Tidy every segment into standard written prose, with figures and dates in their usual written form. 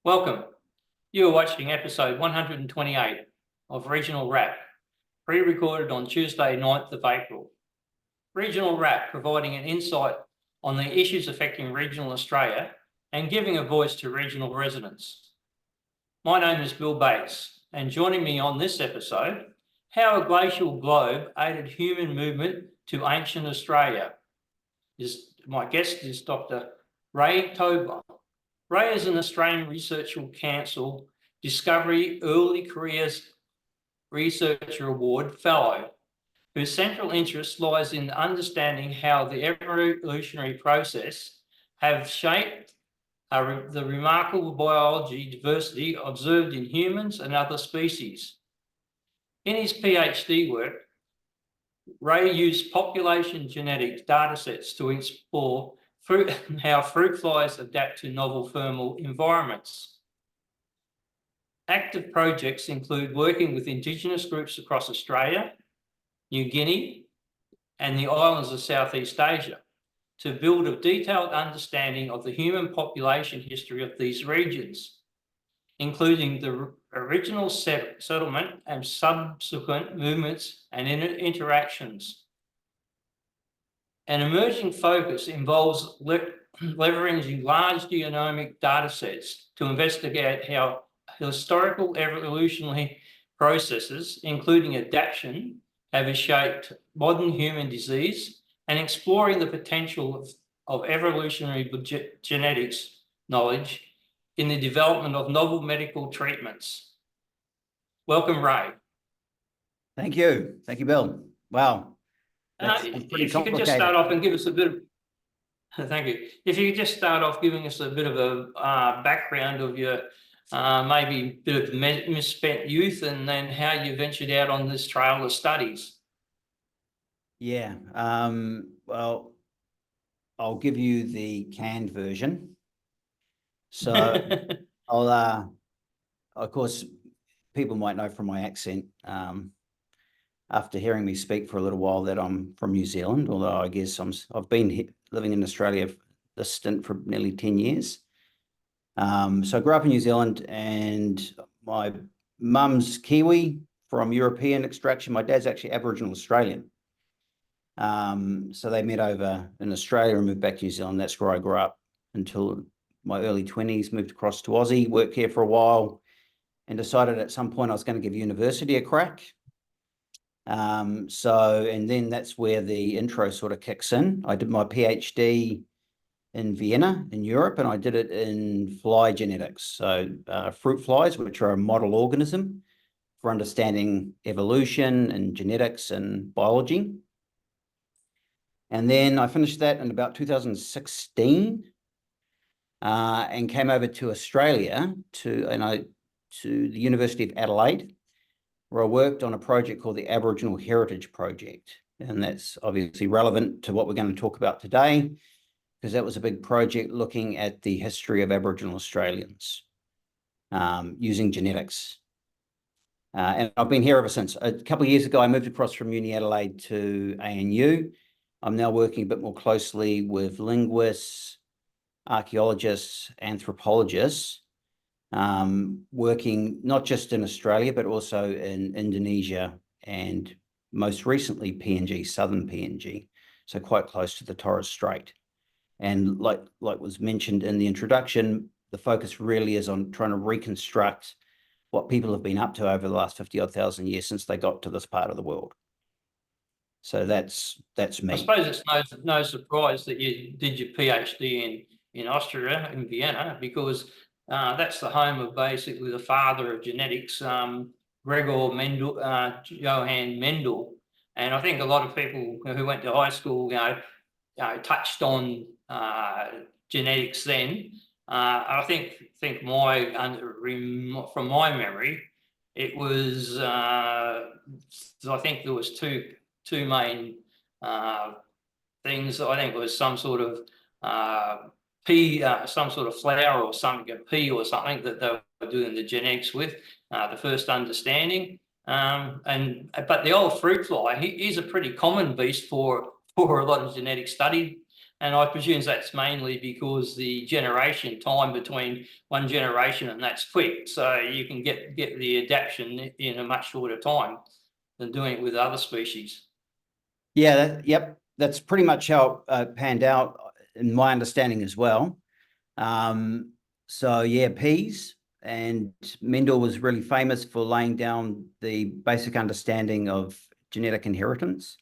Welcome. You are watching episode 128 of Regional Wrap, pre-recorded on Tuesday, 9th of April. Regional Wrap providing an insight on the issues affecting regional Australia and giving a voice to regional residents. My name is Bill Bates, and joining me on this episode, how a glacial globe aided human movement to ancient Australia. My guest is Dr. Ray Tobler. Ray is an Australian Research Council Discovery Early Careers Researcher Award Fellow, whose central interest lies in understanding how the evolutionary process have shaped the remarkable biology diversity observed in humans and other species. In his PhD work, Ray used population genetics datasets to explore how fruit flies adapt to novel thermal environments. Active projects include working with Indigenous groups across Australia, New Guinea, and the islands of Southeast Asia to build a detailed understanding of the human population history of these regions, including the original settlement and subsequent movements and interactions. An emerging focus involves leveraging large genomic datasets to investigate how historical evolutionary processes, including adaptation, have shaped modern human disease and exploring the potential of evolutionary genetics knowledge in the development of novel medical treatments. Welcome, Ray. Thank you. Thank you, Bill. Wow. If you could just start off and give us a bit of, thank you. If you could just start off giving us a bit of a background of your maybe a bit of misspent youth and then how you ventured out on this trail of studies. Yeah. Well, I'll give you the canned version. So I'll, of course, people might know from my accent, after hearing me speak for a little while, that I'm from New Zealand, although I guess I've been living in Australia this stint for nearly 10 years. So I grew up in New Zealand, and my mum's Kiwi from European extraction. My dad's actually Aboriginal Australian. So they met over in Australia and moved back to New Zealand. That's where I grew up until my early 20s, moved across to Aussie, worked here for a while, and decided at some point I was going to give university a crack. And then that's where the intro sort of kicks in. I did my PhD in Vienna in Europe, and I did it in fly genetics. So fruit flies, which are a model organism for understanding evolution and genetics and biology. And then I finished that in about 2016 and came over to Australia to the University of Adelaide, where I worked on a project called the Aboriginal Heritage Project. And that's obviously relevant to what we're going to talk about today, because that was a big project looking at the history of Aboriginal Australians using genetics. And I've been here ever since. A couple of years ago, I moved across from Uni Adelaide to ANU. I'm now working a bit more closely with linguists, archaeologists, anthropologists, working not just in Australia, but also in Indonesia and most recently PNG, southern PNG, so quite close to the Torres Strait. And like was mentioned in the introduction, the focus really is on trying to reconstruct what people have been up to over the last 50,000 years since they got to this part of the world. So that's me. I suppose it's no surprise that you did your PhD in Austria, in Vienna, because that's the home of basically the father of genetics, Gregor Mendel, Johann Mendel. And I think a lot of people who went to high school, touched on genetics then. I think from my memory, it was I think there was two main things. I think it was some sort of some sort of flower or something, a pea or something that they were doing the genetics with, the first understanding. But the old fruit fly, he's a pretty common beast for a lot of genetic study. And I presume that's mainly because the generation time between one generation and that's quick. So you can get the adaptation in a much shorter time than doing it with other species. Yeah, yep, that's pretty much how it panned out in my understanding as well. So yeah, peas, and Mendel was really famous for laying down the basic understanding of genetic inheritance.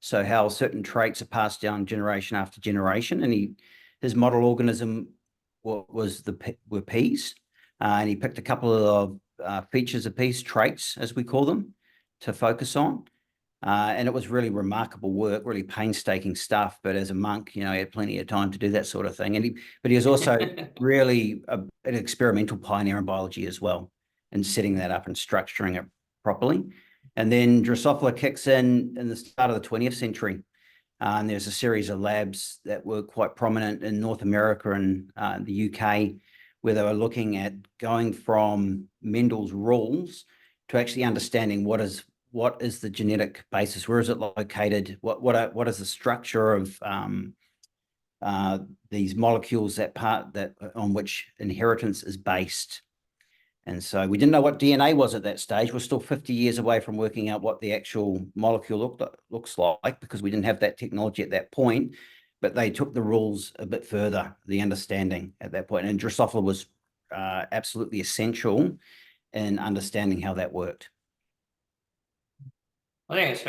So how certain traits are passed down generation after generation, and his model organism were peas, and he picked a couple of features of peas, traits as we call them, to focus on. And it was really remarkable work, really painstaking stuff. But as a monk, he had plenty of time to do that sort of thing. But he was also really an experimental pioneer in biology as well, and setting that up and structuring it properly. And then Drosophila kicks in the start of the 20th century. And there's a series of labs that were quite prominent in North America and the UK, where they were looking at going from Mendel's rules to actually understanding what is the genetic basis, where is it located, what is the structure of these molecules on which inheritance is based. And so we didn't know what DNA was at that stage. We're still 50 years away from working out what the actual molecule looks like, because we didn't have that technology at that point. But they took the rules a bit further, the understanding at that point. And Drosophila was absolutely essential in understanding how that worked. I think it's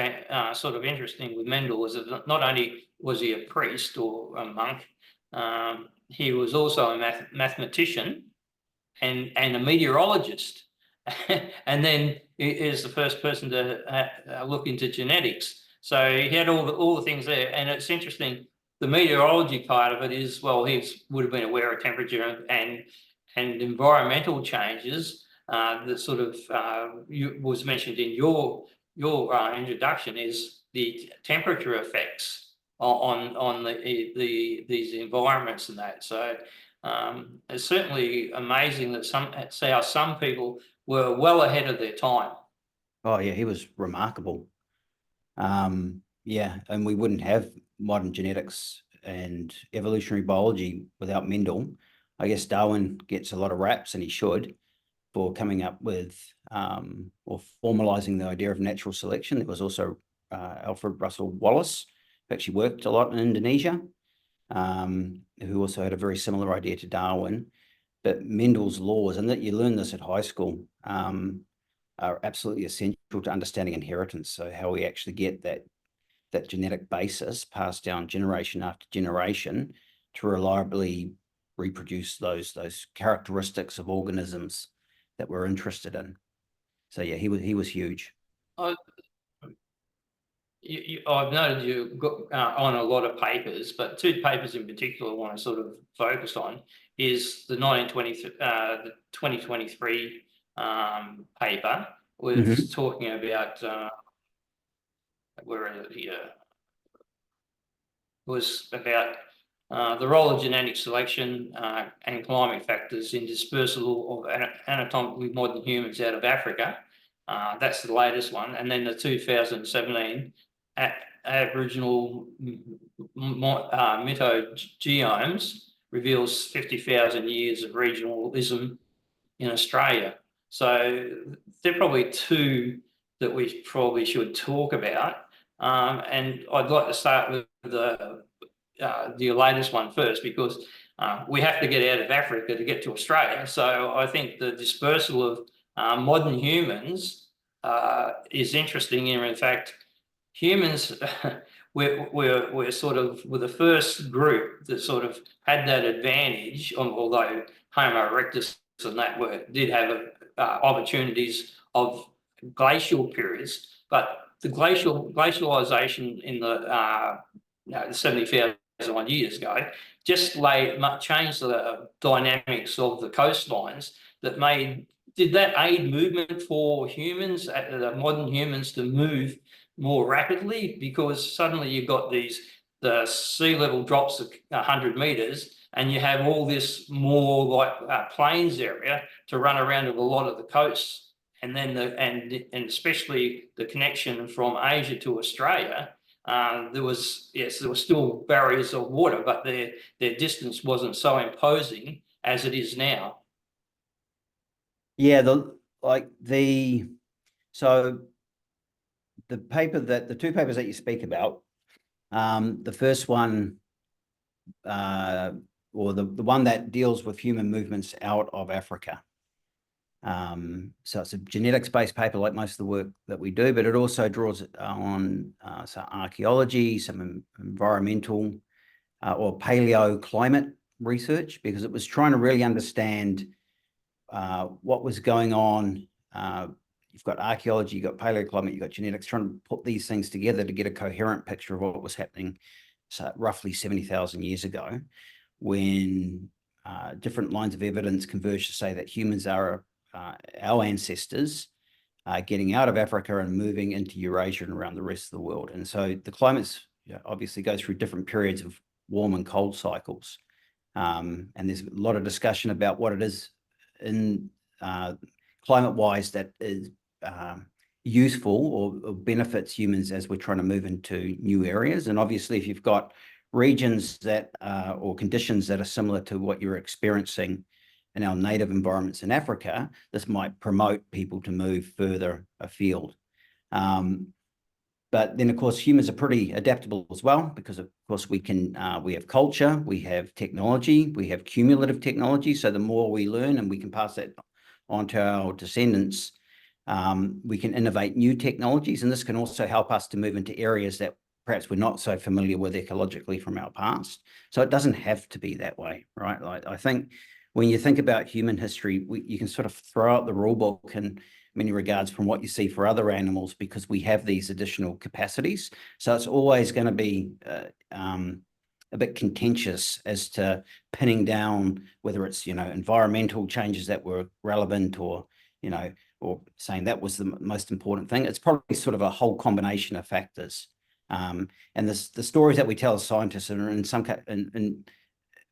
sort of interesting with Mendel is that not only was he a priest or a monk, he was also a mathematician and a meteorologist. And then he is the first person to look into genetics. So he had all the things there. And it's interesting, the meteorology part of it is, well, he would have been aware of temperature and environmental changes that sort of was mentioned in your introduction, is the temperature effects on these environments and that. So it's certainly amazing that how some people were well ahead of their time. Oh yeah, he was remarkable. Yeah, and we wouldn't have modern genetics and evolutionary biology without Mendel. I guess Darwin gets a lot of raps, and he should, for coming up with or formalizing the idea of natural selection. There was also Alfred Russel Wallace, who actually worked a lot in Indonesia, who also had a very similar idea to Darwin. But Mendel's laws, and that you learn this at high school, are absolutely essential to understanding inheritance. So how we actually get that genetic basis passed down generation after generation to reliably reproduce those characteristics of organisms that we're interested in. So yeah, he was huge. I've noted you got on a lot of papers, but two papers in particular I want to sort of focus on is the 2023 paper was talking about where is it here? It was about the role of genetic selection and climate factors in dispersal of anatomically modern humans out of Africa. That's the latest one. And then the 2017 Aboriginal mitogeomes reveals 50,000 years of regionalism in Australia. So they're probably two that we probably should talk about. And I'd like to start with the latest one first, because we have to get out of Africa to get to Australia. So I think the dispersal of modern humans is interesting. In fact, humans, we're sort of the first group that sort of had that advantage, although Homo erectus and that did have opportunities of glacial periods, but the glacialization in the 70,000 odd years ago just changed the dynamics of the coastlines did that aid movement for humans, the modern humans, to move more rapidly? Because suddenly you've got the sea level drops of 100 meters, and you have all this more like plains area to run around of a lot of the coasts, and then and especially the connection from Asia to Australia there was still barriers of water, but their distance wasn't so imposing as it is now. Yeah, so the two papers that you speak about, the first one, or the one that deals with human movements out of Africa. So it's a genetics-based paper like most of the work that we do, but it also draws on some archaeology, some environmental or paleoclimate research, because it was trying to really understand what was going on. You've got archaeology, you've got paleoclimate, you've got genetics, trying to put these things together to get a coherent picture of what was happening roughly 70,000 years ago, when different lines of evidence converge to say that humans are our ancestors getting out of Africa and moving into Eurasia and around the rest of the world. And so the climates obviously go through different periods of warm and cold cycles. And there's a lot of discussion about what it is in climate-wise that is useful or benefits humans as we're trying to move into new areas. And obviously, if you've got regions that or conditions that are similar to what you're experiencing in our native environments in Africa, this might promote people to move further afield. But then, of course, humans are pretty adaptable as well, because, of course, we have culture, we have technology, we have cumulative technology. So the more we learn and we can pass that on to our descendants, we can innovate new technologies. And this can also help us to move into areas that perhaps we're not so familiar with ecologically from our past. So it doesn't have to be that way, right? Like, I think when you think about human history, you can sort of throw out the rule book in many regards from what you see for other animals, because we have these additional capacities. So it's always going to be a bit contentious as to pinning down whether it's, environmental changes that were relevant, or or saying that was the most important thing. It's probably sort of a whole combination of factors. And the stories that we tell as scientists are in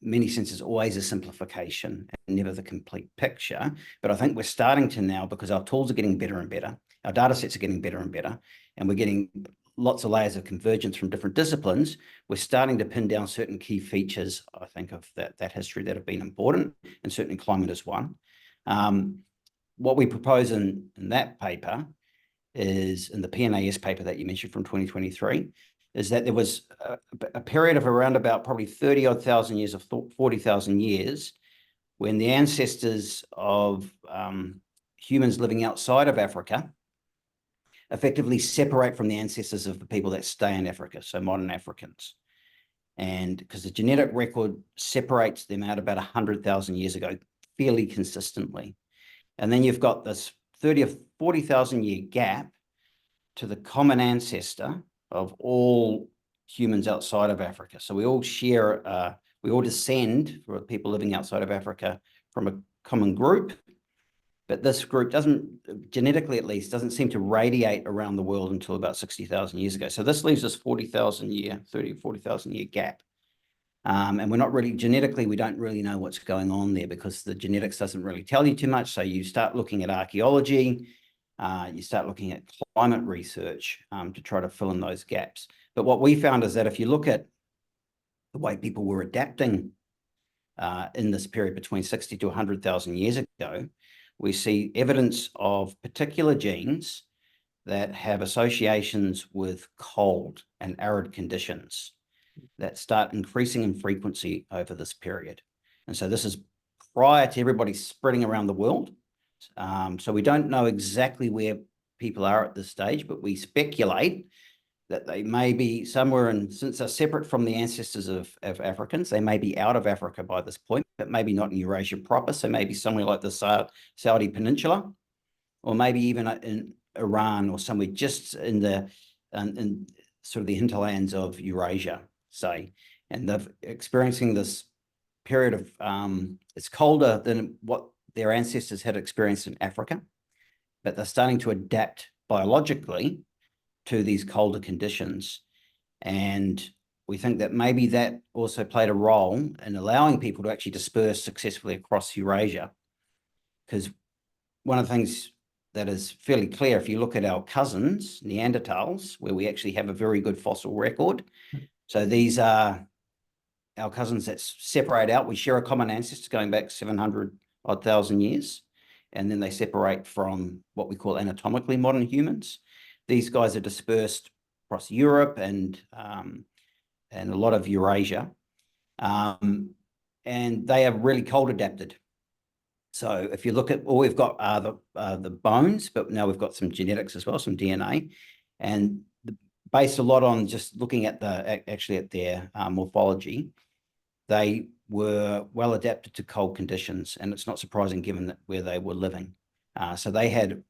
many senses always a simplification and never the complete picture. But I think we're starting to now, because our tools are getting better and better, our data sets are getting better and better, and we're getting lots of layers of convergence from different disciplines. We're starting to pin down certain key features, I think, of that history that have been important, and certainly climate is one. What we propose in that paper is, in the PNAS paper that you mentioned from 2023, is that there was a period of around about probably 30-odd thousand years, of 40,000 years, when the ancestors of humans living outside of Africa effectively separate from the ancestors of the people that stay in Africa, so modern Africans. And because the genetic record separates them out about 100,000 years ago fairly consistently. And then you've got this 30 or 40,000 year gap to the common ancestor of all humans outside of Africa. So we all share, we all descend, for people living outside of Africa, from a common group. But this group doesn't, genetically at least, doesn't seem to radiate around the world until about 60,000 years ago. So this leaves us 40,000 year, 30, 40,000 year gap. And we're not really, genetically, we don't really know what's going on there, because the genetics doesn't really tell you too much. So you start looking at archaeology, you start looking at climate research to try to fill in those gaps. But what we found is that if you look at the way people were adapting in this period between 60 to 100,000 years ago, we see evidence of particular genes that have associations with cold and arid conditions that start increasing in frequency over this period. And so this is prior to everybody spreading around the world. So we don't know exactly where people are at this stage, but we speculate that they may be somewhere in, since they're separate from the ancestors of Africans, they may be out of Africa by this point, but maybe not in Eurasia proper. So maybe somewhere like the Saudi Peninsula, or maybe even in Iran, or somewhere just in sort of the hinterlands of Eurasia, say. And they're experiencing this period of, it's colder than what their ancestors had experienced in Africa, but they're starting to adapt biologically to these colder conditions. And we think that maybe that also played a role in allowing people to actually disperse successfully across Eurasia. Because one of the things that is fairly clear. If you look at our cousins, Neanderthals, where we actually have a very good fossil record. So these are our cousins that separate out. We share a common ancestor going back 700,000 years. And then they separate from what we call anatomically modern humans. These guys are dispersed across Europe and a lot of Eurasia. And they are really cold adapted. So if you look at, all we've got are the bones, but now we've got some genetics as well, some DNA, and based a lot on just looking at their morphology, they were well adapted to cold conditions, and it's not surprising given that where they were living. So they had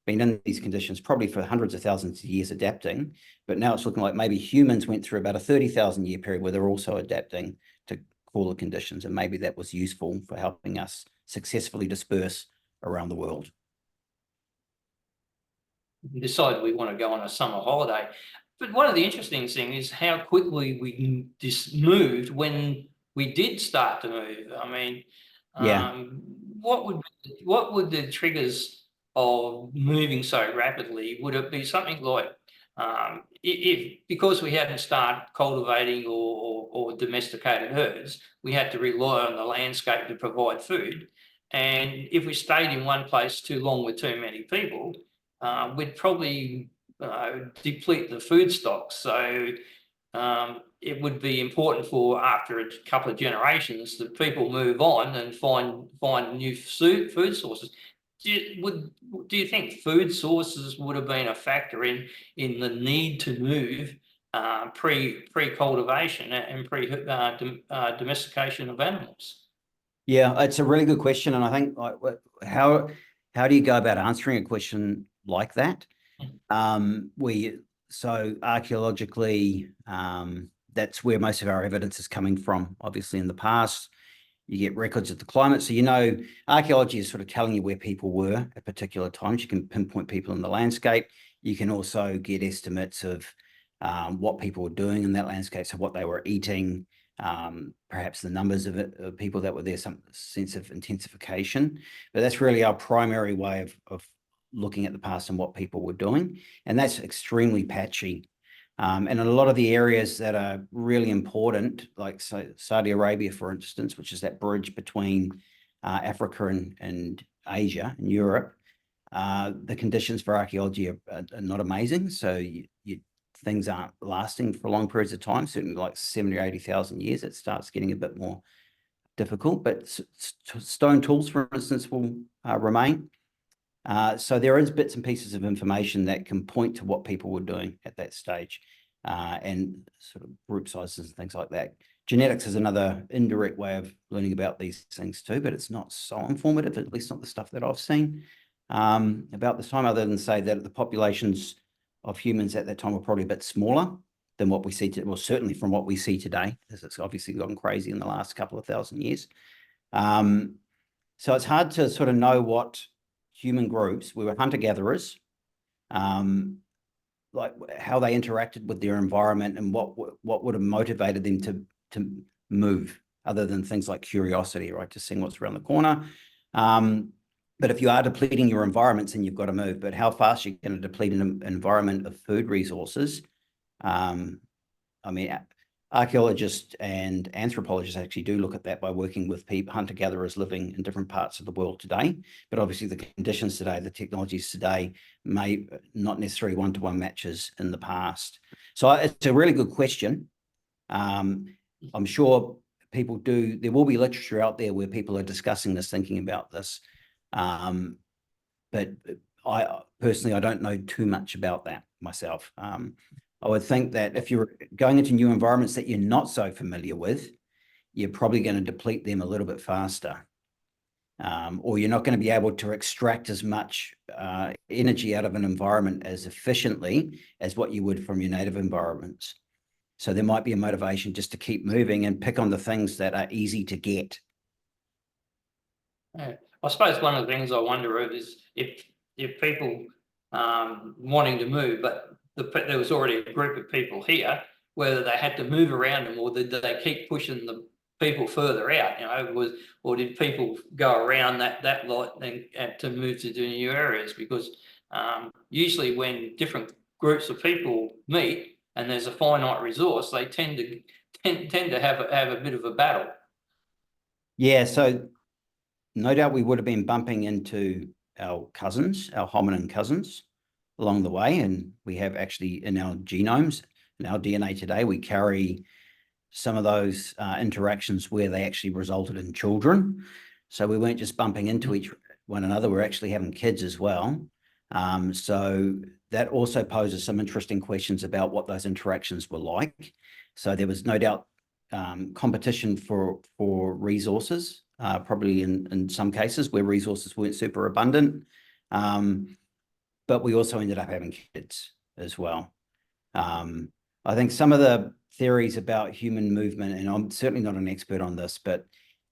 been in these conditions probably for hundreds of thousands of years adapting, but now it's looking like maybe humans went through about a 30,000 year period where they're also adapting to cooler conditions, and maybe that was useful for helping us successfully disperse around the world. Decide we want to go on a summer holiday. But one of the interesting things is how quickly we just moved when we did start to move. I mean, Yeah. what would the triggers of moving so rapidly? Would it be something like if because we hadn't started cultivating or domesticated herds, we had to rely on the landscape to provide food. And if we stayed in one place too long with too many people, we'd probably deplete the food stocks. So it would be important for after a couple of generations that people move on and find new food sources. Do you think food sources would have been a factor in the need to move pre-cultivation and domestication of animals? Yeah, it's a really good question, and I think how do you go about answering a question like that? So archaeologically, that's where most of our evidence is coming from. Obviously, in the past, you get records of the climate, so archaeology is sort of telling you where people were at particular times. You can pinpoint people in the landscape. You can also get estimates of what people were doing in that landscape, so what they were eating. Perhaps the numbers of people that were there, some sense of intensification, but that's really our primary way of looking at the past and what people were doing, and that's extremely patchy. And in a lot of the areas that are really important, like Saudi Arabia, for instance, which is that bridge between Africa and Asia and Europe, the conditions for archaeology are not amazing. So things aren't lasting for long periods of time, certainly like 70 or 80,000 years, it starts getting a bit more difficult, but stone tools, for instance, will remain. So there is bits and pieces of information that can point to what people were doing at that stage, and sort of group sizes and things like that. Genetics is another indirect way of learning about these things too, but it's not so informative, at least not the stuff that I've seen about this time, other than say that the populations of humans at that time were probably a bit smaller than what we see today, well, certainly from what we see today, as it's obviously gone crazy in the last couple of thousand years. So it's hard to sort of know what human groups, we were hunter-gatherers, like how they interacted with their environment and what would have motivated them to move, other than things like curiosity, right, just seeing what's around the corner. But if you are depleting your environments, then you've got to move. But how fast you're going to deplete an environment of food resources, I mean, archaeologists and anthropologists actually do look at that by working with people, hunter-gatherers living in different parts of the world today. But obviously the conditions today, the technologies today may not necessarily one-to-one matches in the past. So it's a really good question. I'm sure people do, there will be literature out there where people are discussing this, thinking about this. But I personally don't know too much about that myself. I would think that if you're going into new environments that you're not so familiar with, you're probably going to deplete them a little bit faster. Or you're not going to be able to extract as much energy out of an environment as efficiently as what you would from your native environments. So there might be a motivation just to keep moving and pick on the things that are easy to get. Yeah. I suppose one of the things I wonder is if people wanting to move, but there was already a group of people here, whether they had to move around them or did they keep pushing people further out? Or did people go around that lot and to move to new areas? Because usually when different groups of people meet and there's a finite resource, they tend to have a bit of a battle. Yeah, so no doubt we would have been bumping into our cousins, our hominin cousins, along the way, and we have actually in our genomes, in our DNA today, we carry some of those interactions where they actually resulted in children. So we weren't just bumping into one another, we're actually having kids as well. So that also poses some interesting questions about what those interactions were like. So there was no doubt competition for resources, probably in some cases where resources weren't super abundant. But we also ended up having kids as well. I think some of the theories about human movement, and I'm certainly not an expert on this, but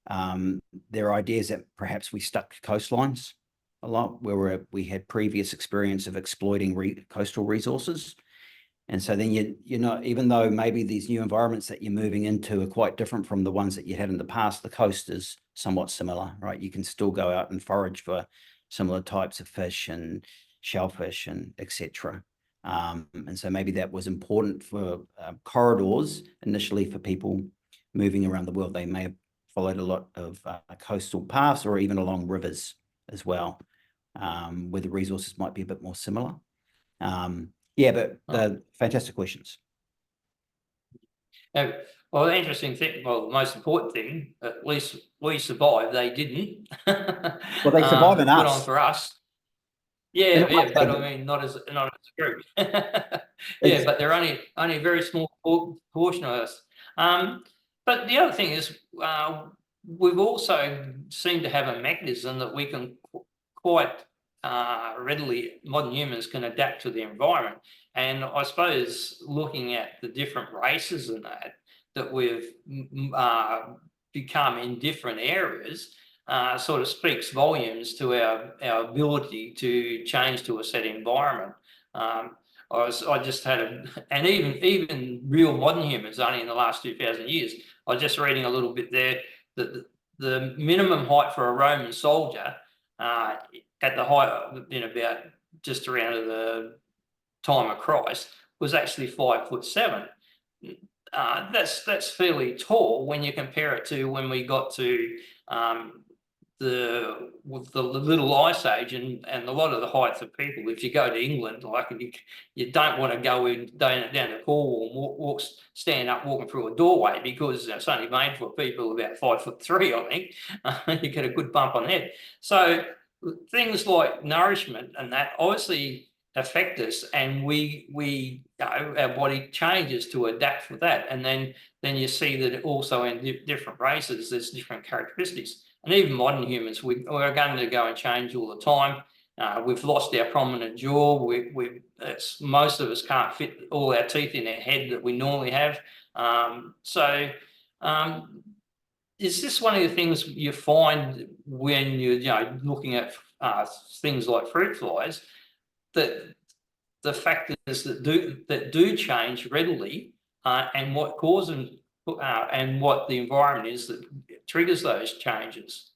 there are ideas that perhaps we stuck coastlines a lot, where we had previous experience of exploiting coastal resources. And so then even though maybe these new environments that you're moving into are quite different from the ones that you had in the past, the coast is somewhat similar, right? You can still go out and forage for similar types of fish and shellfish and etc. And so maybe that was important for corridors initially for people moving around the world. They may have followed a lot of coastal paths or even along rivers as well, where the resources might be a bit more similar. Yeah, but fantastic questions. Well, the interesting thing, well, the most important thing, at least we survived, they didn't. Well, they survived in Good us. on for us. Yeah, but I mean, not as a group. Yeah, but they're only a very small portion of us. But the other thing is, we've also seemed to have a mechanism that we can quite readily, modern humans can adapt to the environment. And I suppose looking at the different races and that we've become in different areas, sort of speaks volumes to our ability to change to a set environment. I just had and even real modern humans only in the last 2,000 years. I was just reading a little bit there that the minimum height for a Roman soldier at the height in about just around the time of Christ was actually 5'7". That's fairly tall when you compare it to when we got to the little ice age and a lot of the heights of people. If you go to England, like you don't want to go down to Cornwall and stand up walking through a doorway because it's only made for people about 5'3", I think. You get a good bump on the head. So things like nourishment and that obviously affect us, and our body changes to adapt for that. And then you see that also in different races there's different characteristics. And even modern humans, we're going to go and change all the time. We've lost our prominent jaw. Most of us can't fit all our teeth in our head that we normally have. Is this one of the things you find when you're looking at things like fruit flies, that the factors that do change readily, and what causes them, and what the environment is that triggers those changes?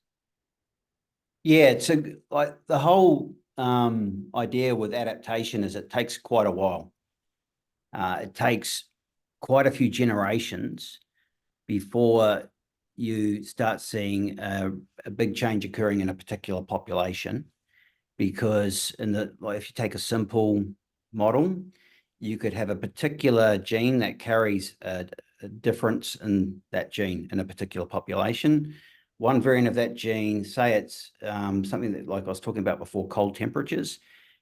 Yeah, so like the whole idea with adaptation is it takes quite a while. It takes quite a few generations before you start seeing a big change occurring in a particular population. Because if you take a simple model, you could have a particular gene that carries a difference in that gene in a particular population. One variant of that gene, say it's something that, like I was talking about before, cold temperatures,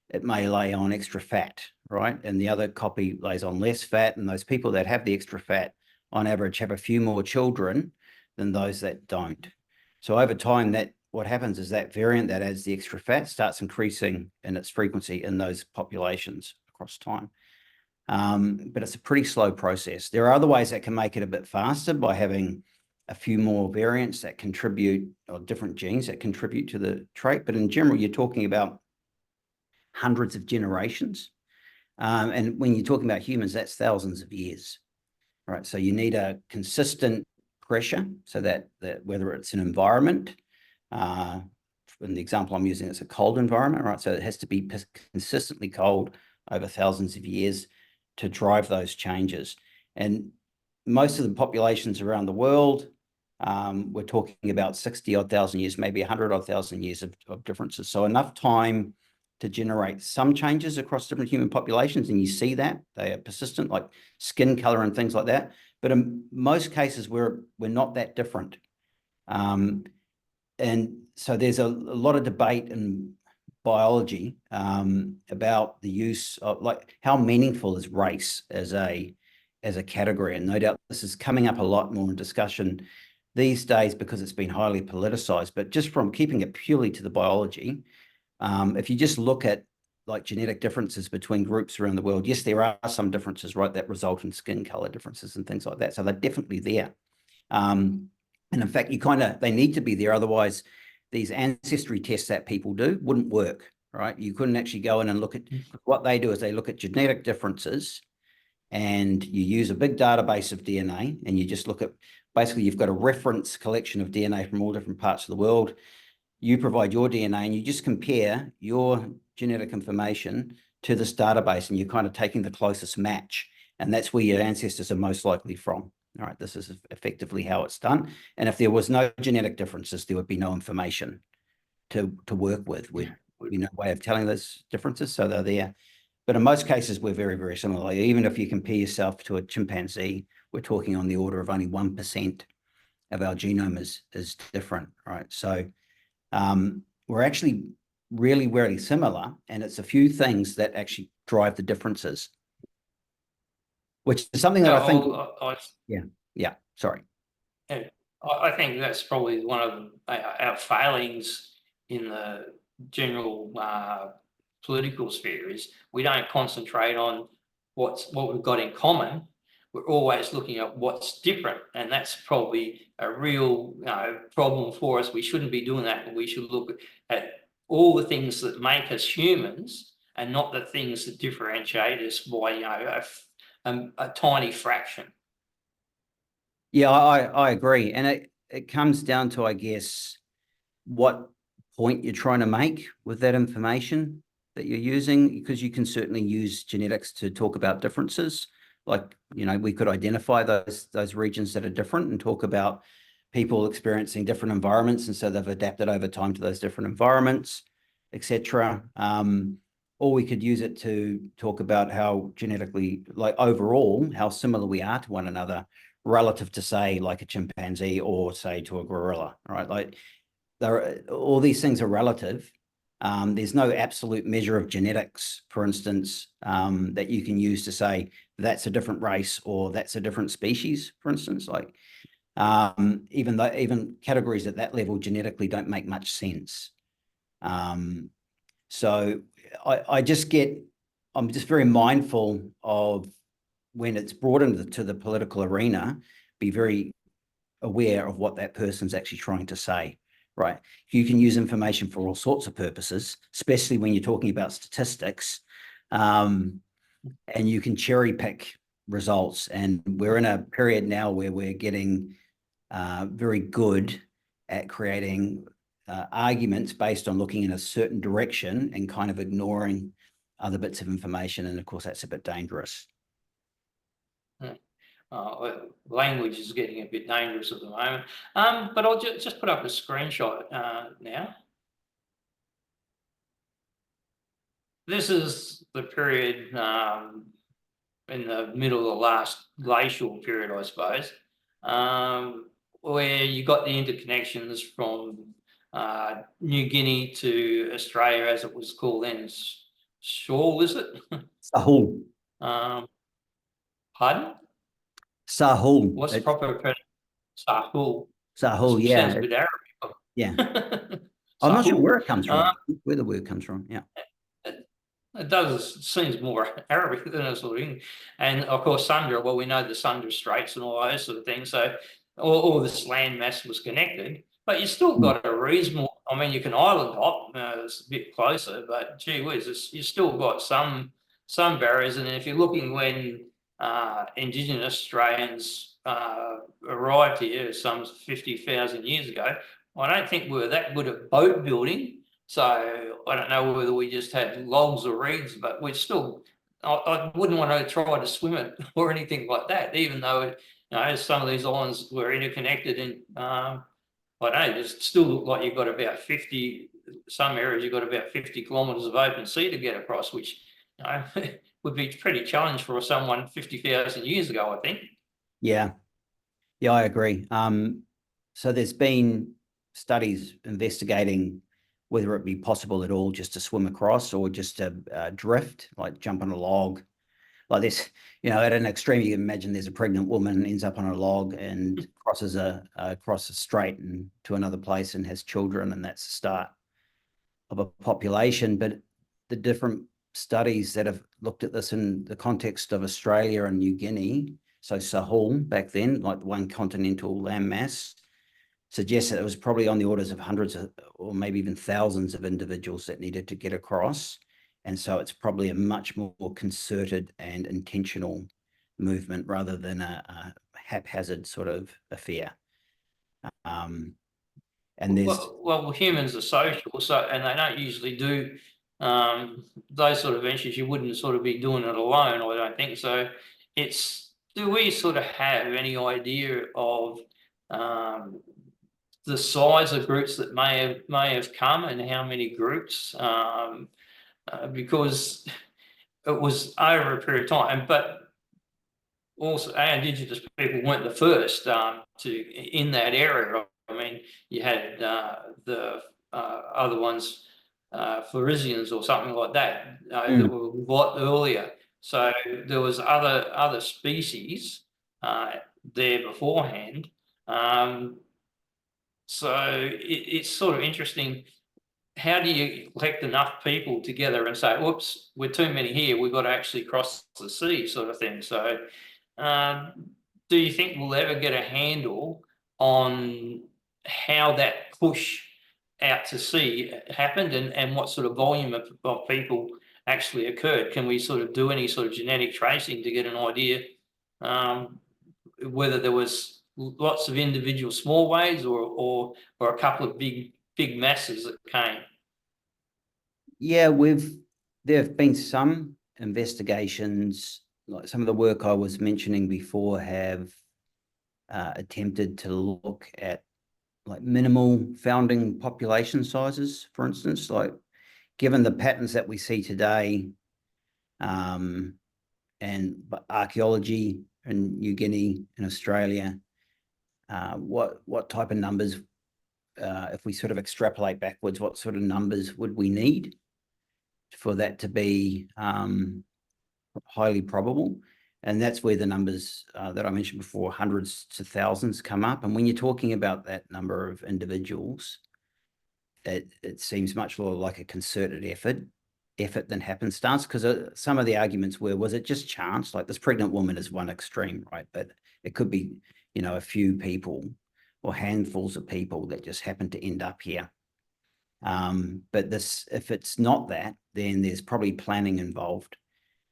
it may lay on extra fat, right? And the other copy lays on less fat. And those people that have the extra fat, on average, have a few more children than those that don't. So over time, what happens is that variant that adds the extra fat starts increasing in its frequency in those populations across time. But it's a pretty slow process. There are other ways that can make it a bit faster by having a few more variants that contribute, or different genes that contribute to the trait. But in general, you're talking about hundreds of generations. And when you're talking about humans, that's thousands of years, right? So you need a consistent pressure, so that whether it's an environment, in the example I'm using, it's a cold environment, right? So it has to be consistently cold over thousands of years to drive those changes. And most of the populations around the world, we're talking about 60 odd thousand years, maybe 100 odd thousand years of differences. So enough time to generate some changes across different human populations, and you see that they are persistent, like skin color and things like that. But in most cases, we're not that different. And so there's a lot of debate in biology about the use of, like, how meaningful is race as a category. And no doubt this is coming up a lot more in discussion these days because it's been highly politicized. But just from keeping it purely to the biology, if you just look at like genetic differences between groups around the world, yes, there are some differences, right, that result in skin color differences and things like that. So they're definitely there. And in fact, they need to be there. Otherwise, these ancestry tests that people do wouldn't work, right? You couldn't actually go in and look at what they do is they look at genetic differences, and you use a big database of DNA, and you just look at, basically you've got a reference collection of DNA from all different parts of the world. You provide your DNA and you just compare your genetic information to this database, and you're kind of taking the closest match. And that's where your ancestors are most likely from. All right, this is effectively how it's done. And if there was no genetic differences, there would be no information to work with. We'd be no way of telling those differences, so they're there. But in most cases, we're very, very similar. Even if you compare yourself to a chimpanzee, we're talking on the order of only 1% of our genome is different, right? So we're actually really, really similar, and it's a few things that actually drive the differences, which is something that I think. Sorry. I think that's probably one of our failings in the general political sphere is we don't concentrate on what we've got in common. We're always looking at what's different, and that's probably a real problem for us. We shouldn't be doing that, but we should look at all the things that make us humans and not the things that differentiate us by a tiny fraction. Yeah, I agree. And it comes down to, I guess, what point you're trying to make with that information that you're using, because you can certainly use genetics to talk about differences. Like, we could identify those regions that are different and talk about people experiencing different environments, and so they've adapted over time to those different environments, etc. Or we could use it to talk about how genetically, like overall, how similar we are to one another relative to, say, like a chimpanzee or, say, to a gorilla, right? Like, all these things are relative. There's no absolute measure of genetics, for instance, that you can use to say that's a different race or that's a different species, for instance. Like, even categories at that level genetically don't make much sense. So I'm just very mindful of, when it's brought into the political arena, be very aware of what that person's actually trying to say, right? You can use information for all sorts of purposes, especially when you're talking about statistics, and you can cherry pick results. And we're in a period now where we're getting very good at creating arguments based on looking in a certain direction and kind of ignoring other bits of information. And of course, that's a bit dangerous. Language is getting a bit dangerous at the moment. But I'll just put up a screenshot now. This is the period in the middle of the last glacial period, I suppose, where you got the interconnections from New Guinea to Australia, as it was called then. Sahul, is it? Sahul. Pardon? Sahul. What's the proper Sahul? Sahul, yeah. Sounds a bit Arabic. Yeah. I'm not sure where it comes from, where the word comes from, yeah. It seems more Arabic than a sort of English. And of course, Sundra, well, we know the Sundra Straits and all those sort of things. So all this land mass was connected, but you still got a reasonable, I mean, you can island hop, it's a bit closer, but gee whiz, you still got some barriers. And if you're looking when Indigenous Australians arrived here some 50,000 years ago, I don't think we were that good at boat building. So I don't know whether we just had logs or reeds, but we're still, I wouldn't want to try to swim it or anything like that, even though some of these islands were interconnected and I don't know, it still look like you've got about 50, some areas you've got about 50 kilometres of open sea to get across, which would be pretty challenging for someone 50,000 years ago, I think. Yeah, I agree. So there's been studies investigating whether it be possible at all just to swim across or just to drift, like jump on a log. Like this, at an extreme, you can imagine there's a pregnant woman ends up on a log and crosses a strait and to another place and has children, and that's the start of a population. But the different studies that have looked at this in the context of Australia and New Guinea, so Sahul back then, like the one continental landmass, suggests that it was probably on the orders of hundreds of, or maybe even thousands of individuals that needed to get across. And so it's probably a much more concerted and intentional movement rather than a haphazard sort of affair. And there's well, humans are social, so and they don't usually do those sort of ventures. You wouldn't sort of be doing it alone, I don't think. So do we sort of have any idea of the size of groups that may have come and how many groups? Because it was over a period of time, but also our Indigenous people weren't the first in that area. I mean, you had the other ones, Floresians or something like that, that were a lot earlier. So there was other species there beforehand. So it's sort of interesting. How do you collect enough people together and say, "Whoops, we're too many here. We've got to actually cross the sea," sort of thing. So, do you think we'll ever get a handle on how that push out to sea happened and what sort of volume of people actually occurred? Can we sort of do any sort of genetic tracing to get an idea whether there was lots of individual small waves or a couple of big masses that came? Yeah, there have been some investigations, like some of the work I was mentioning before have attempted to look at like minimal founding population sizes, for instance, like given the patterns that we see today, and archaeology in New Guinea and Australia, what type of numbers, if we sort of extrapolate backwards, what sort of numbers would we need for that to be highly probable? And that's where the numbers that I mentioned before, hundreds to thousands, come up. And when you're talking about that number of individuals, it seems much more like a concerted effort than happenstance, because some of the arguments were, was it just chance? Like this pregnant woman is one extreme, right? But it could be, a few people or handfuls of people that just happen to end up here. But if it's not that, then there's probably planning involved.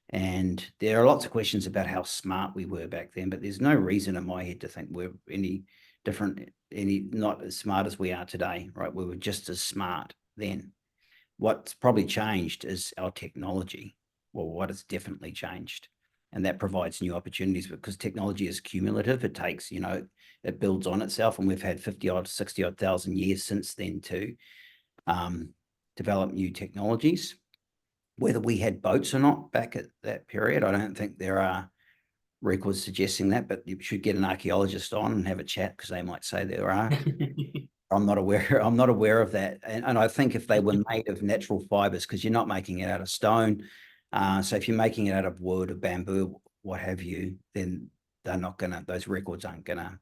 And there are lots of questions about how smart we were back then, but there's no reason in my head to think we're any different, not as smart as we are today, right? We were just as smart then. What's probably changed is our technology. Well, what has definitely changed. And that provides new opportunities because technology is cumulative. It takes, it builds on itself. And we've had 50 odd, 60 odd thousand years since then to develop new technologies. Whether we had boats or not back at that period, I don't think there are records suggesting that, but you should get an archaeologist on and have a chat because they might say there are. I'm not aware of that. And I think if they were made of natural fibers, because you're not making it out of stone. So if you're making it out of wood or bamboo, what have you, then those records aren't gonna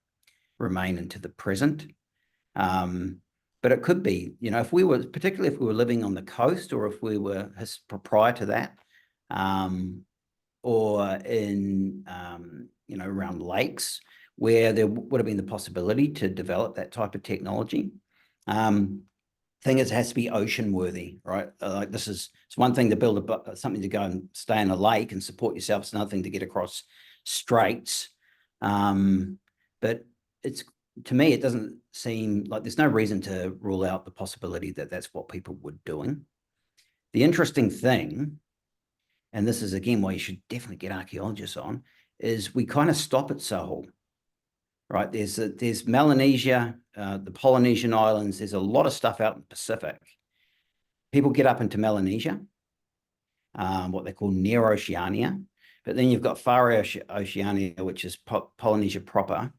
remain into the present. But it could be, particularly if we were living on the coast or if we were prior to that, or in, around lakes where there would have been the possibility to develop that type of technology. Thing is, it has to be ocean worthy, right? Like it's one thing to build something to go and stay in a lake and support yourself. It's another thing to get across straits. But it's, to me, it doesn't seem like there's no reason to rule out the possibility that that's what people were doing. The interesting thing, and this is again why you should definitely get archaeologists on, is we kind of stop at Sahul, right? There's Melanesia, the Polynesian Islands. There's a lot of stuff out in the Pacific. People get up into Melanesia, what they call near Oceania, but then you've got far Oceania, which is Polynesia proper,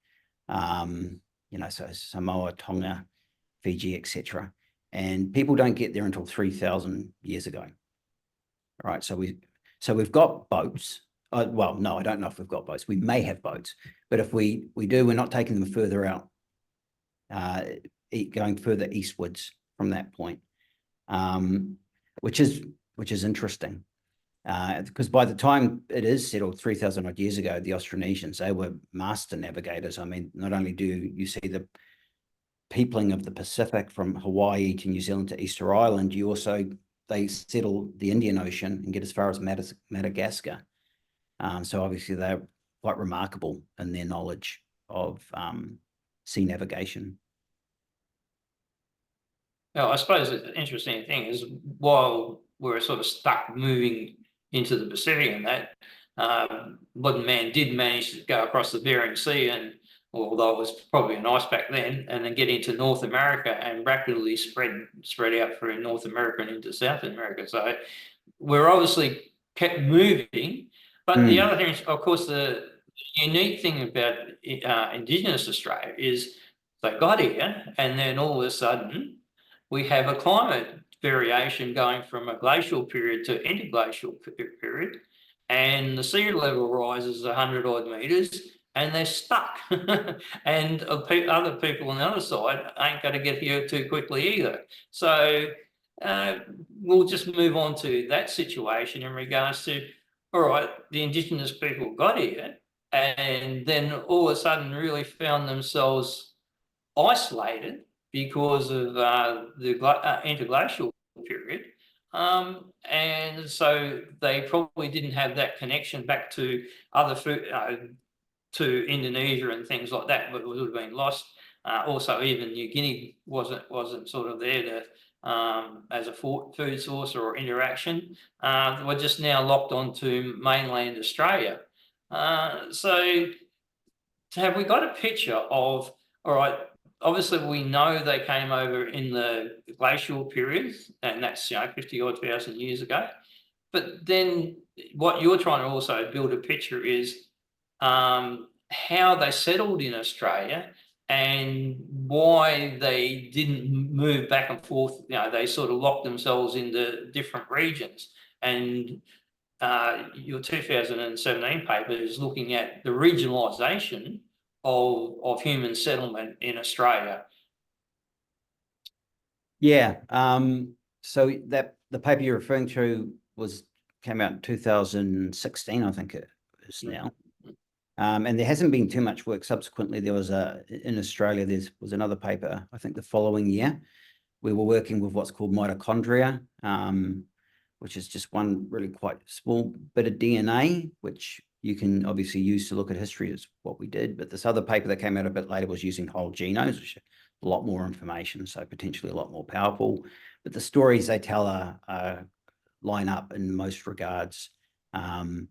so Samoa, Tonga, Fiji, etc. And people don't get there until 3,000 years ago. All right, so we've got boats. Well, no, I don't know if we've got boats. We may have boats, but if we do, we're not taking them further out, going further eastwards from that point, which is interesting. Because by the time it is settled 3,000 odd years ago, the Austronesians, they were master navigators. I mean, not only do you see the peopling of the Pacific from Hawaii to New Zealand to Easter Island, they settle the Indian Ocean and get as far as Madagascar. So obviously they're quite remarkable in their knowledge of sea navigation. Now, I suppose the interesting thing is, while we're sort of stuck moving into the Pacific and that, modern man did manage to go across the Bering Sea, and although it was probably an ice back then, and then get into North America and rapidly spread out through North America and into South America. So we're obviously kept moving. But the other thing is, of course, the unique thing about Indigenous Australia is they got here, and then all of a sudden we have a climate variation going from a glacial period to interglacial period, and the sea level rises 100 odd meters, and they're stuck. And other people on the other side ain't going to get here too quickly either. So we'll just move on to that situation in regards to, all right, the Indigenous people got here, and then all of a sudden really found themselves isolated because of the interglacial period. And so they probably didn't have that connection back to other food, to Indonesia and things like that, but it would have been lost. Also, even New Guinea wasn't sort of there to as a food source or interaction. We're just now locked onto mainland Australia. So have we got a picture of, all right, obviously we know they came over in the glacial period, and that's 50 odd thousand years ago. But then what you're trying to also build a picture is how they settled in Australia and why they didn't move back and forth. They sort of locked themselves into different regions. And your 2017 paper is looking at the regionalisation of human settlement in Australia. Yeah. So the paper you're referring to came out in 2016, I think it is now. And there hasn't been too much work subsequently. There was in Australia, there was another paper, I think the following year. We were working with what's called mitochondria, which is just one really quite small bit of DNA, which you can obviously use to look at history, is what we did. But this other paper that came out a bit later was using whole genomes, which are a lot more information, so potentially a lot more powerful. But the stories they tell line up in most regards. And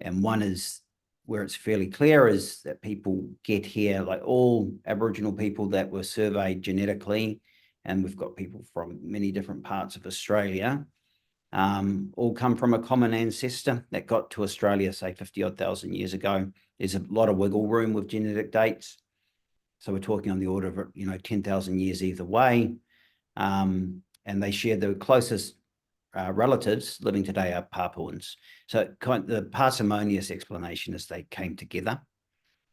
one is where it's fairly clear is that people get here, like all Aboriginal people that were surveyed genetically, and we've got people from many different parts of Australia, all come from a common ancestor that got to Australia, say 50 odd thousand years ago. There's a lot of wiggle room with genetic dates. So we're talking on the order of, 10,000 years either way. And they share the closest relatives living today are Papuans. So the parsimonious explanation is they came together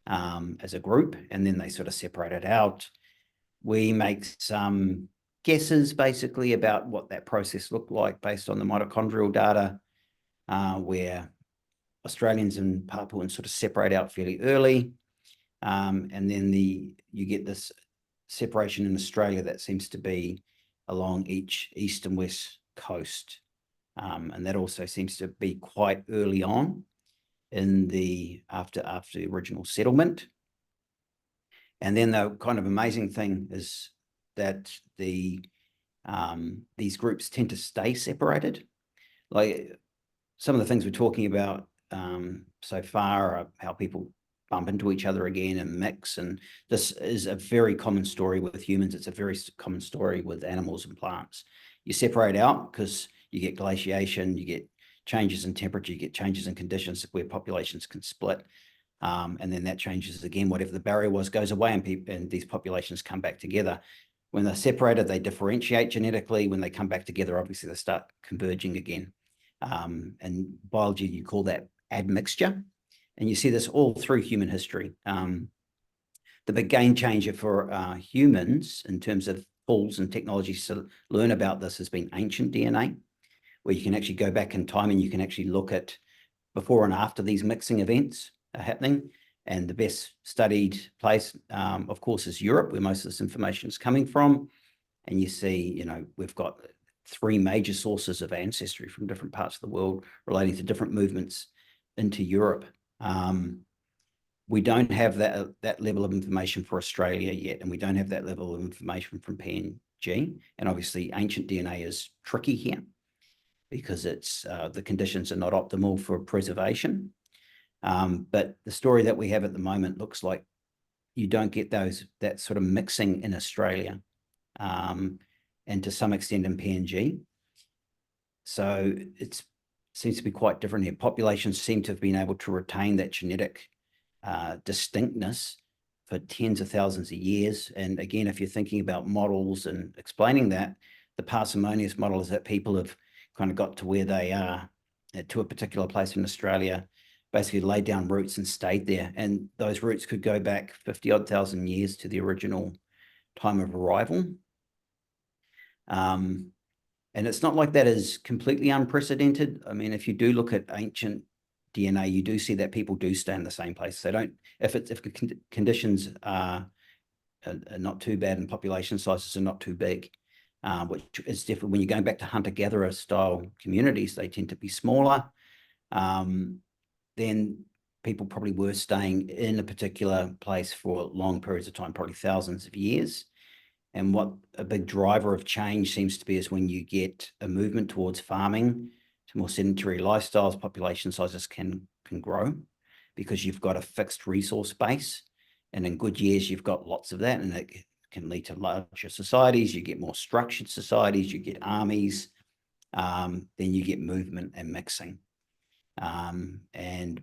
as a group, and then they sort of separated out. We make some guesses basically about what that process looked like based on the mitochondrial data, where Australians and Papuans sort of separate out fairly early. And then you get this separation in Australia that seems to be along each east and west coast. And that also seems to be quite early on in after the original settlement. And then the kind of amazing thing is that these groups tend to stay separated. Like some of the things we're talking about so far are how people bump into each other again and mix. And this is a very common story with humans. It's a very common story with animals and plants. You separate out because you get glaciation, you get changes in temperature, you get changes in conditions where populations can split. And then that changes again. Whatever the barrier was goes away, and these populations come back together. When they're separated, they differentiate genetically. When they come back together, obviously they start converging again. And biology, you call that admixture. And you see this all through human history. The big game changer for humans in terms of tools and technologies to learn about this has been ancient DNA, where you can actually go back in time and you can actually look at before and after these mixing events are happening. And the best studied place, of course, is Europe, where most of this information is coming from. And you see, we've got 3 major sources of ancestry from different parts of the world relating to different movements into Europe. We don't have that level of information for Australia yet, and we don't have that level of information from PNG. And obviously, ancient DNA is tricky here because it's the conditions are not optimal for preservation. But the story that we have at the moment looks like you don't get that sort of mixing in Australia, and to some extent in PNG. So it seems to be quite different here. Populations seem to have been able to retain that genetic distinctness for tens of thousands of years. And again, if you're thinking about models and explaining that, the parsimonious model is that people have kind of got to where they are to a particular place in Australia, basically laid down roots and stayed there. And those roots could go back 50 odd thousand years to the original time of arrival. And it's not like that is completely unprecedented. I mean, if you do look at ancient DNA, you do see that people do stay in the same place. They don't, if conditions are not too bad and population sizes are not too big, which is different when you're going back to hunter-gatherer style communities, they tend to be smaller. Then people probably were staying in a particular place for long periods of time, probably thousands of years. And what a big driver of change seems to be is when you get a movement towards farming, to more sedentary lifestyles, population sizes can grow because you've got a fixed resource base. And in good years, you've got lots of that, and it can lead to larger societies. You get more structured societies, you get armies, then you get movement and mixing. And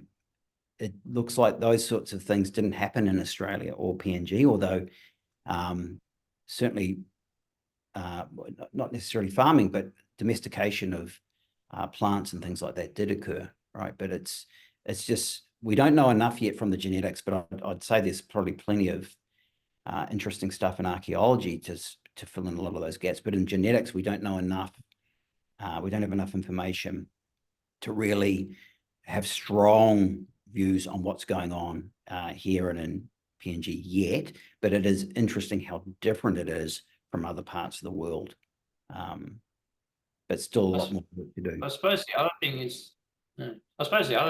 it looks like those sorts of things didn't happen in Australia or PNG, although certainly not necessarily farming, but domestication of plants and things like that did occur, right? But it's just, we don't know enough yet from the genetics, but I'd say there's probably plenty of interesting stuff in archaeology to fill in a lot of those gaps. But in genetics, we don't know enough. We don't have enough information to really have strong views on what's going on here and in PNG yet. But it is interesting how different it is from other parts of the world. But still a lot more work to do. I suppose the other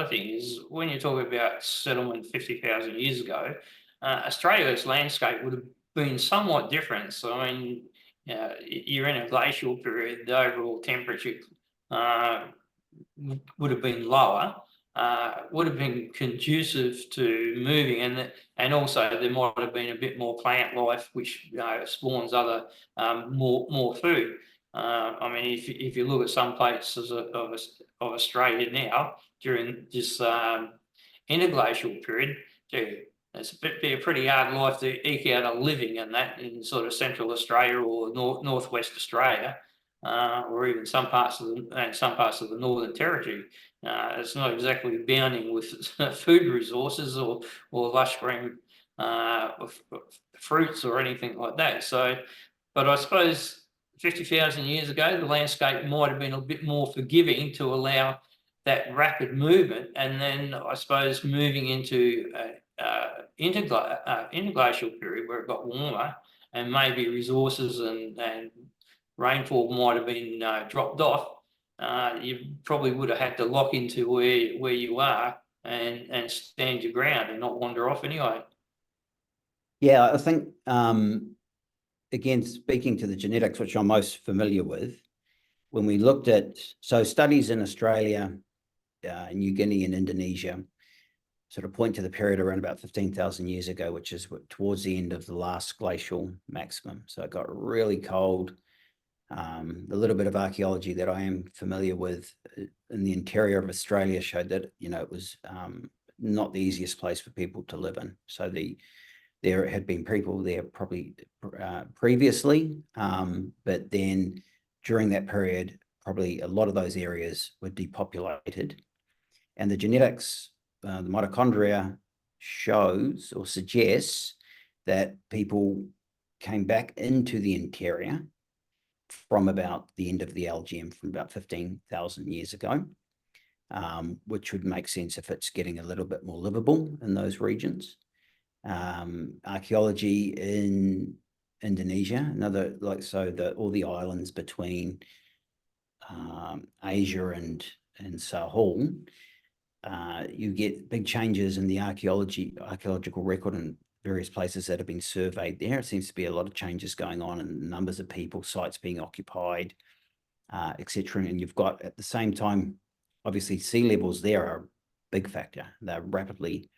thing is when you talk about settlement 50,000 years ago, Australia's landscape would have been somewhat different. So, I mean, you're in a glacial period, the overall temperature would have been lower, would have been conducive to moving, and also there might have been a bit more plant life, which spawns other more food. I mean, if you look at some places of Australia now during this interglacial period, gee, it's be a pretty hard life to eke out a living in that in sort of Central Australia or Northwest Australia, or even some parts of the Northern Territory. It's not exactly abounding with food resources or lush green fruits or anything like that. So, but I suppose 50,000 years ago, the landscape might have been a bit more forgiving to allow that rapid movement, and then I suppose moving into interglacial period where it got warmer and maybe resources and rainfall might have been dropped off, you probably would have had to lock into where you are and stand your ground and not wander off anyway. Yeah, I think, again, speaking to the genetics, which I'm most familiar with, when we looked at, so studies in Australia, New Guinea and Indonesia sort of point to the period around about 15,000 years ago, which is towards the end of the last glacial maximum. So it got really cold. The little bit of archaeology that I am familiar with in the interior of Australia showed that, it was not the easiest place for people to live in. So there had been people there probably previously, but then during that period, probably a lot of those areas were depopulated. And the genetics, the mitochondria shows or suggests that people came back into the interior from about the end of the LGM, from about 15,000 years ago, which would make sense if it's getting a little bit more livable in those regions. Archaeology in Indonesia, all the islands between Asia and Sahul, you get big changes in the archaeological record in various places that have been surveyed there. It seems to be a lot of changes going on in numbers of people, sites being occupied, etc. And you've got, at the same time, obviously sea levels there are a big factor. They're rapidly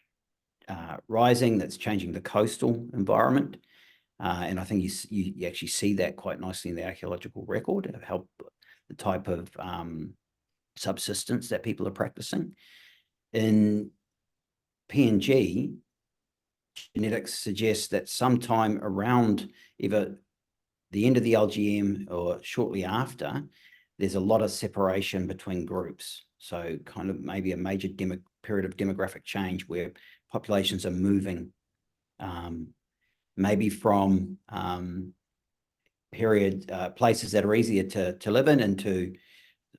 rising. That's changing the coastal environment. And I think you actually see that quite nicely in the archaeological record of how the type of subsistence that people are practicing. In PNG, genetics suggests that sometime around either the end of the LGM or shortly after, there's a lot of separation between groups. So kind of maybe a major period of demographic change where populations are moving, maybe from places that are easier to live in into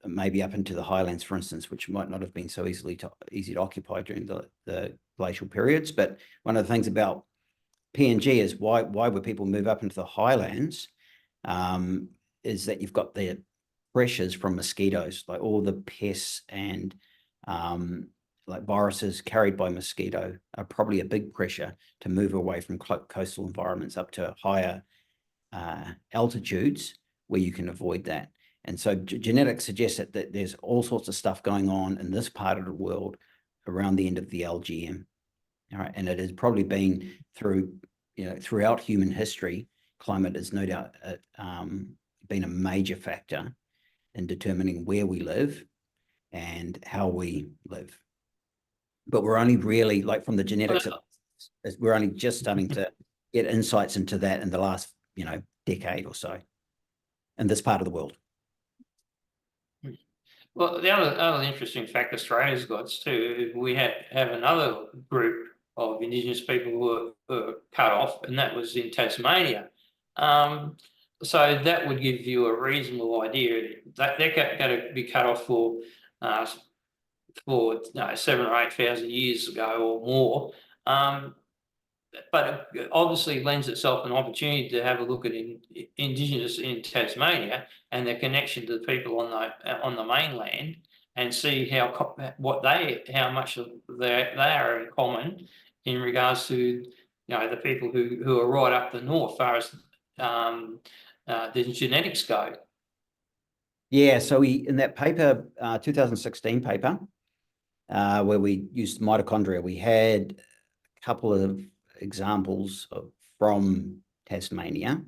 maybe up into the highlands, for instance, which might not have been so easy to occupy during the glacial periods. But one of the things about PNG is why would people move up into the highlands, is that you've got the pressures from mosquitoes, like all the pests and like viruses carried by mosquito are probably a big pressure to move away from coastal environments up to higher altitudes where you can avoid that. And so genetics suggests that there's all sorts of stuff going on in this part of the world around the end of the LGM. All right, and it has probably been throughout human history, climate has no doubt been a major factor in determining where we live and how we live. But we're only really, like from the genetics, we're only just starting to get insights into that in the last, decade or so in this part of the world. Well, the other interesting fact Australia's got too, we have another group of Indigenous people who were cut off, and that was in Tasmania. So that would give you a reasonable idea that they're going to be cut off for 7,000 or 8,000 years ago or more. But it obviously lends itself an opportunity to have a look at Indigenous in Tasmania and their connection to the people on the mainland, and see how much they are in common in regards to the people who are right up the north, as far as the genetics go. Yeah, so in that paper, 2016 paper, where we used mitochondria, we had a couple of examples from Tasmania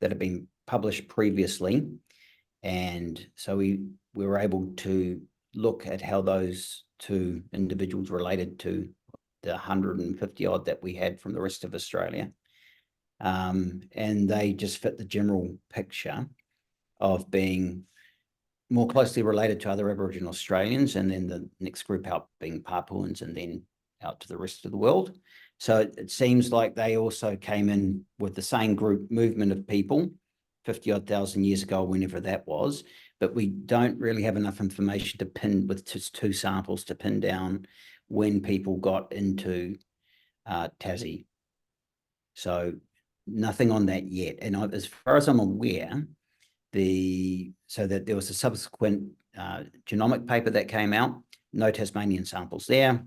that have been published previously. And so we were able to look at how those two individuals related to the 150 odd that we had from the rest of Australia. And they just fit the general picture of being more closely related to other Aboriginal Australians, and then the next group out being Papuans, and then out to the rest of the world. So it seems like they also came in with the same group movement of people 50 odd thousand years ago, whenever that was, but we don't really have enough information to pin with just two samples to pin down when people got into Tassie. So nothing on that yet. And as far as I'm aware, so that there was a subsequent genomic paper that came out, no Tasmanian samples there.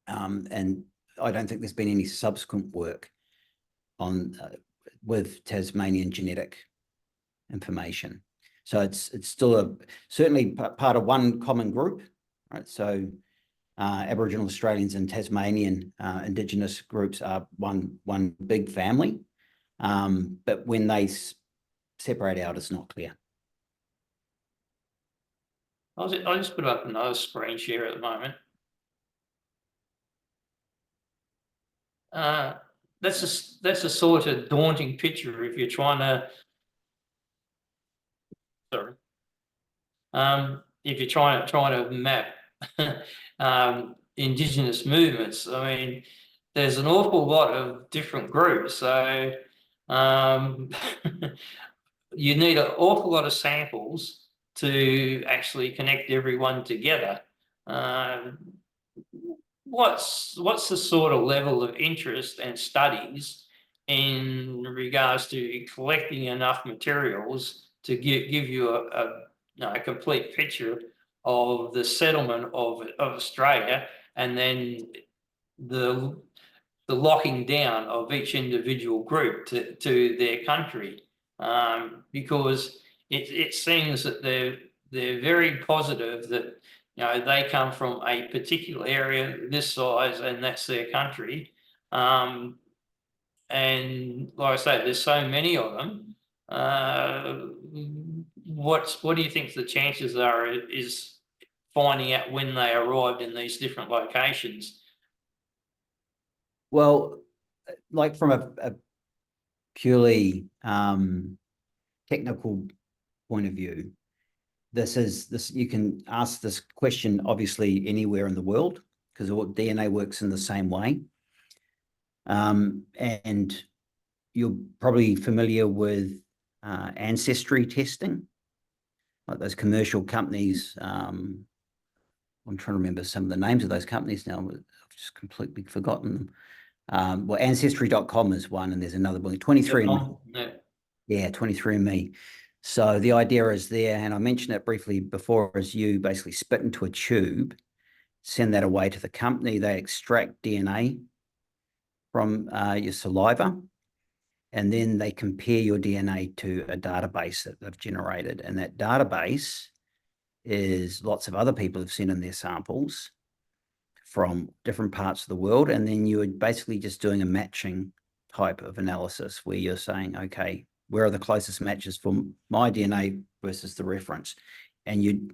And I don't think there's been any subsequent work on with Tasmanian genetic information. So it's still certainly part of one common group, right? So Aboriginal Australians and Tasmanian Indigenous groups are one big family, but when they separate out, it's not clear. I'll just put up another screen share at the moment. That's a sort of daunting picture if you're trying to. Sorry. If you're trying to map Indigenous movements, I mean, there's an awful lot of different groups, so you need an awful lot of samples to actually connect everyone together. What's the sort of level of interest and studies in regards to collecting enough materials to give you a complete picture of the settlement of Australia, and then the locking down of each individual group to their country, because it seems that they're very positive that they come from a particular area this size and that's their country, and like I say, there's so many of them. What do you think the chances are is finding out when they arrived in these different locations? Well, like from a purely technical point of view, this you can ask this question obviously anywhere in the world because DNA works in the same way. And you're probably familiar with ancestry testing, like those commercial companies. I'm trying to remember some of the names of those companies now. I've just completely forgotten them. Well, Ancestry.com is one, and there's another one, 23andMe. Yeah, 23andMe. So the idea is there, and I mentioned it briefly before, is you basically spit into a tube, send that away to the company, they extract DNA from your saliva, and then they compare your DNA to a database that they've generated. And that database is lots of other people have sent in their samples from different parts of the world. And then you're basically just doing a matching type of analysis where you're saying, okay, where are the closest matches for my DNA versus the reference? And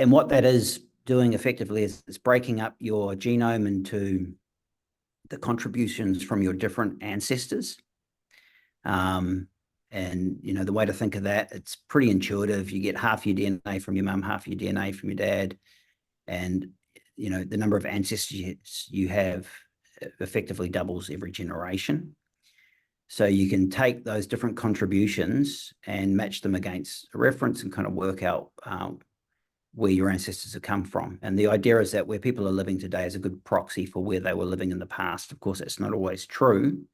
what that is doing effectively is it's breaking up your genome into the contributions from your different ancestors. And the way to think of that, it's pretty intuitive. You get half your DNA from your mum, half your DNA from your dad, and the number of ancestors you have effectively doubles every generation. So you can take those different contributions and match them against a reference and kind of work out where your ancestors have come from. And the idea is that where people are living today is a good proxy for where they were living in the past. Of course, that's not always true.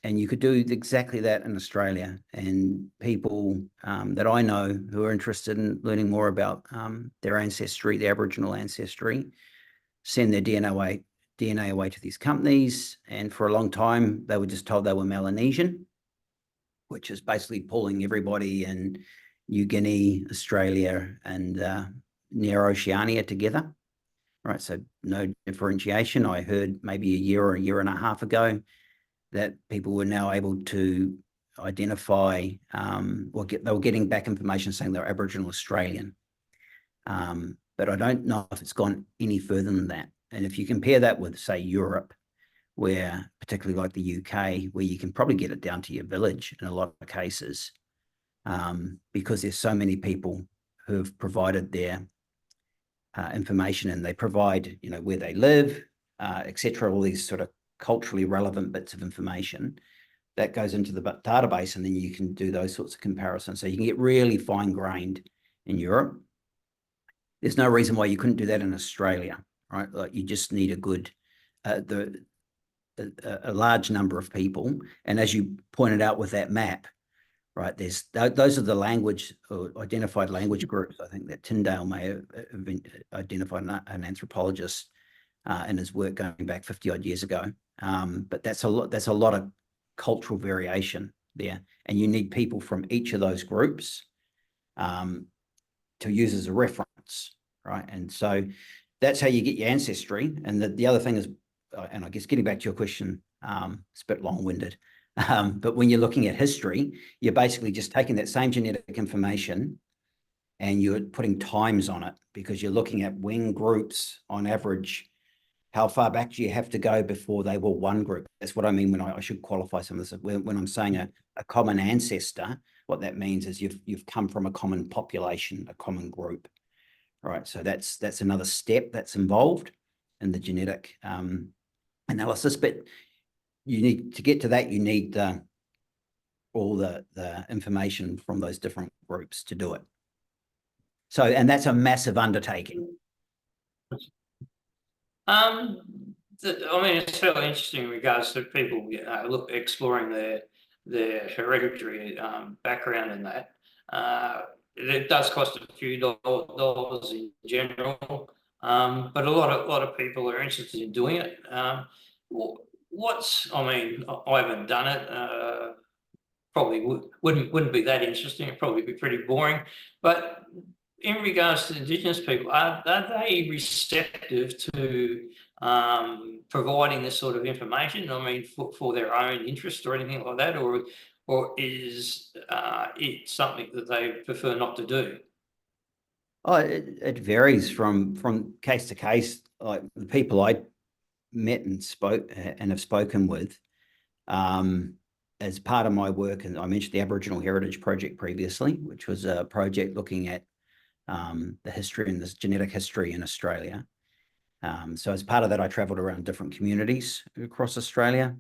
And you could do exactly that in Australia. And people that I know who are interested in learning more about their ancestry, their Aboriginal ancestry, send their DNA away to these companies. And for a long time, they were just told they were Melanesian, which is basically pulling everybody in New Guinea, Australia, and near Oceania together. Right, so no differentiation. I heard maybe a year or a year and a half ago that people were now able to identify, they were getting back information saying they're Aboriginal Australian. But I don't know if it's gone any further than that. And if you compare that with, say, Europe, where particularly like the UK, where you can probably get it down to your village in a lot of cases, because there's so many people who have provided their information, and they provide, where they live, etc., all these sort of culturally relevant bits of information that goes into the database, and then you can do those sorts of comparisons. So you can get really fine-grained in Europe. There's no reason why you couldn't do that in Australia, right? Like you just need a large number of people. And as you pointed out with that map, right, those are the identified language groups. I think that Tyndale may have been identified, an anthropologist, in his work going back 50 odd years ago. But that's a lot of cultural variation there, and you need people from each of those groups to use as a reference, right? And so that's how you get your ancestry. And the other thing is, and I guess getting back to your question, it's a bit long-winded, but when you're looking at history, you're basically just taking that same genetic information and you're putting times on it, because you're looking at when groups on average, how far back do you have to go before they were one group? That's what I mean when I should qualify some of this. When I'm saying a common ancestor, what that means is you've come from a common population, a common group, right? So that's another step that's involved in the genetic analysis. But you need to get to that. You need all the information from those different groups to do it. So, and that's a massive undertaking. I mean, it's fairly interesting in regards to people exploring their hereditary background in that. It does cost a few dollars in general, but a lot of people are interested in doing it. I mean, I haven't done it. Probably wouldn't be that interesting. It'd probably be pretty boring. But in regards to Indigenous people, are they receptive to providing this sort of information? I mean, for their own interest or anything like that, or is it something that they prefer not to do? Oh, it varies from case to case. Like the people I met and have spoken with, as part of my work, and I mentioned the Aboriginal Heritage Project previously, which was a project looking at the history and this genetic history in Australia. So as part of that, I travelled around different communities across Australia,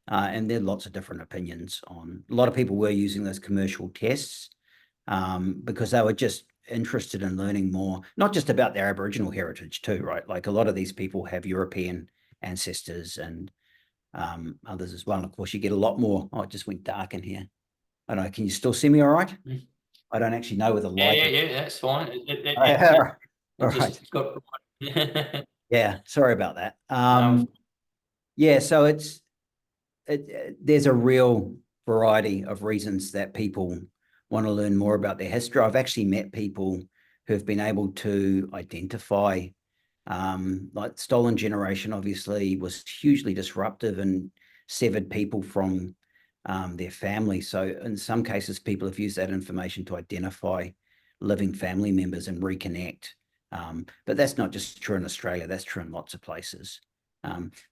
and there are lots of different opinions on. A lot of people were using those commercial tests because they were just interested in learning more, not just about their Aboriginal heritage too, right? Like a lot of these people have European ancestors and others as well. And of course, you get a lot more. Oh, it just went dark in here. I don't know. Can you still see me all right? I don't actually know where the light is. Yeah, that's fine. All right. Got... Yeah, sorry about that. Yeah, so there's a real variety of reasons that people want to learn more about their history. I've actually met people who've been able to identify, like stolen generation obviously was hugely disruptive and severed people from their family. So in some cases, people have used that information to identify living family members and reconnect. But that's not just true in Australia, that's true in lots of places.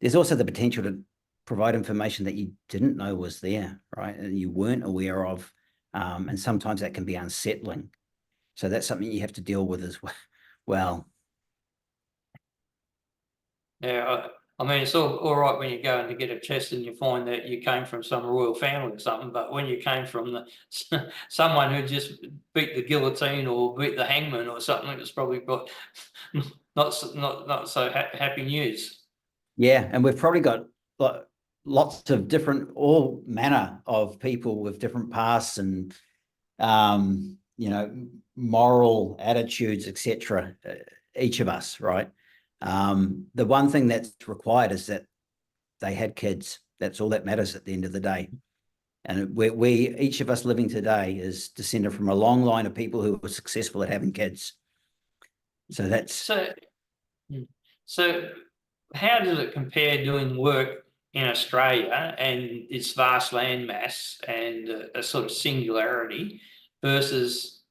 There's also the potential to provide information that you didn't know was there, right? And you weren't aware of. And sometimes that can be unsettling. So that's something you have to deal with as well. Yeah, I mean, it's all right when you go in to get a test and you find that you came from some royal family or something, but when you came from someone who just beat the guillotine or beat the hangman or something, it's probably got not so happy news. Yeah, and we've probably got lots of different, all manner of people with different pasts and moral attitudes, etc. Each of us, right? The one thing that's required is that they had kids. That's all that matters at the end of the day. And we each of us living today is descended from a long line of people who were successful at having kids. So that's so how does it compare doing work in Australia and its vast landmass and a sort of singularity versus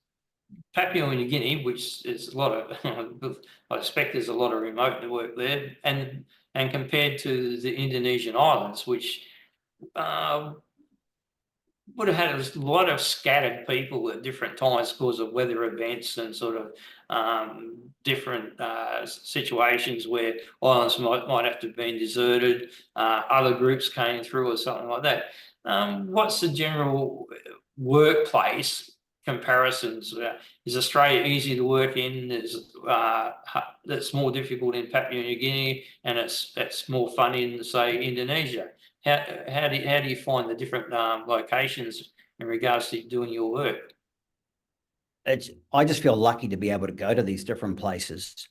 Papua New Guinea, which is a lot of, I expect there's a lot of remote work there, and compared to the Indonesian islands, which would have had a lot of scattered people at different times because of weather events and sort of different situations where islands might have to have been deserted, other groups came through or something like that. What's the general workplace comparisons? Is Australia easy to work in? That's more difficult in Papua New Guinea, and it's more fun in, say, Indonesia. How do you find the different locations in regards to doing your work? I just feel lucky to be able to go to these different places.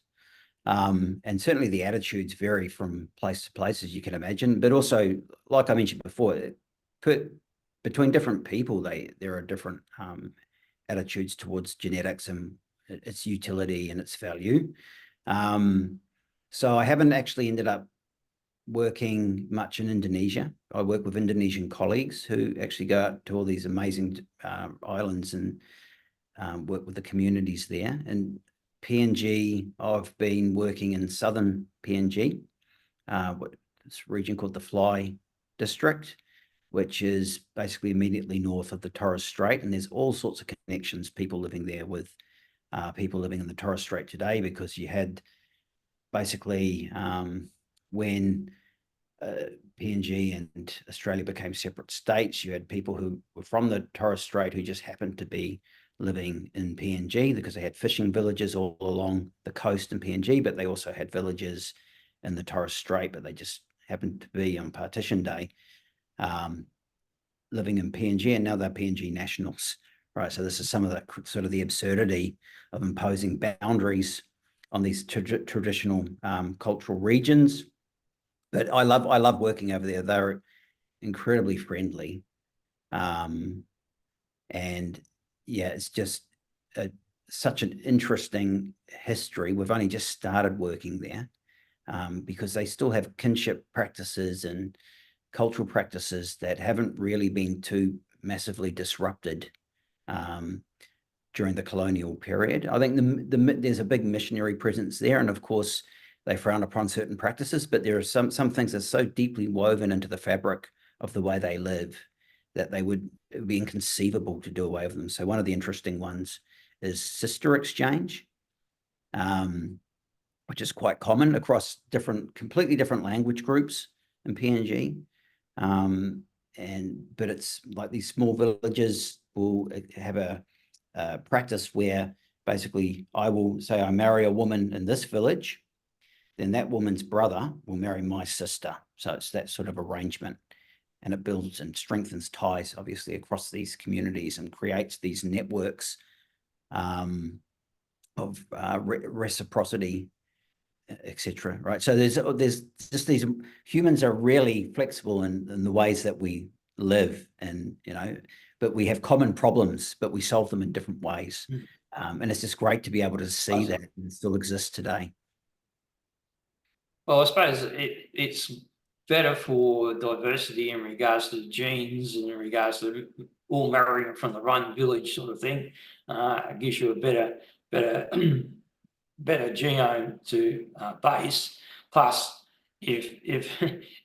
And certainly the attitudes vary from place to place, as you can imagine, but also, like I mentioned before, between different people, there are different attitudes towards genetics and its utility and its value. So I haven't actually ended up working much in Indonesia. I work with Indonesian colleagues who actually go out to all these amazing islands and work with the communities there. And PNG, I've been working in southern PNG, this region called the Fly District, which is basically immediately north of the Torres Strait. And there's all sorts of connections, people living there with people living in the Torres Strait today, because you had basically when PNG and Australia became separate states, you had people who were from the Torres Strait who just happened to be living in PNG because they had fishing villages all along the coast in PNG, but they also had villages in the Torres Strait, but they just happened to be on partition day living in PNG, and now they're PNG nationals, right? So this is some of the sort of the absurdity of imposing boundaries on these traditional cultural regions. But I love working over there. They're incredibly friendly. And yeah, it's just such an interesting history. We've only just started working there because they still have kinship practices and cultural practices that haven't really been too massively disrupted during the colonial period. I think there's a big missionary presence there, and of course they frown upon certain practices, but there are some things that are so deeply woven into the fabric of the way they live that it would be inconceivable to do away with them. So one of the interesting ones is sister exchange, which is quite common across completely different language groups in PNG. But it's like these small villages will have a practice where basically I will say I marry a woman in this village, then that woman's brother will marry my sister. So it's that sort of arrangement, and it builds and strengthens ties, obviously, across these communities and creates these networks of reciprocity, etc. Right. So there's just these humans are really flexible in the ways that we live, and but we have common problems, but we solve them in different ways. And it's just great to be able to see that it still exists today. Well, I suppose it's better for diversity in regards to genes and in regards to all marrying from the one village sort of thing. It gives you a better genome to base. Plus, if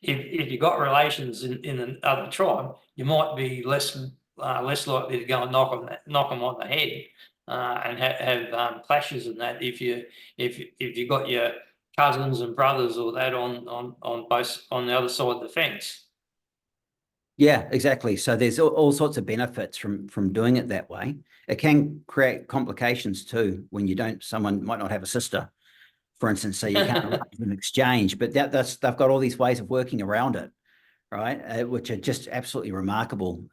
you got relations in another tribe, you might be less likely to go and knock them on the head and have clashes in that if you got your cousins and brothers or that on the other side of the fence. Yeah, exactly. So there's all sorts of benefits from doing it that way. It can create complications too when someone might not have a sister, for instance, so you can't have an exchange, but they've got all these ways of working around it, right? Which are just absolutely remarkable.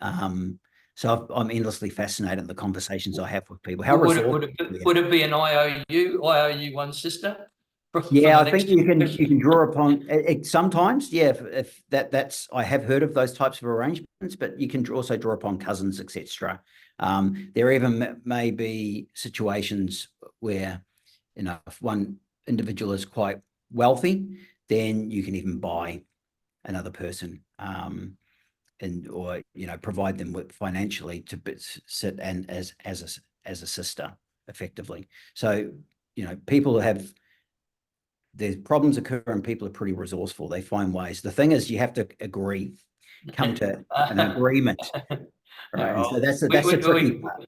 So I'm endlessly fascinated in the conversations I have with people. Would it be an IOU one sister? Yeah, I think you can draw upon it sometimes. Yeah, if that's I have heard of those types of arrangements, but you can also draw upon cousins, etc. There even may be situations where if one individual is quite wealthy, then you can even buy another person or provide them with financially to sit and as a sister effectively. So people have. There's problems occur and people are pretty resourceful. They find ways. The thing is, you have to come to an agreement, right? And so that's a tricky part.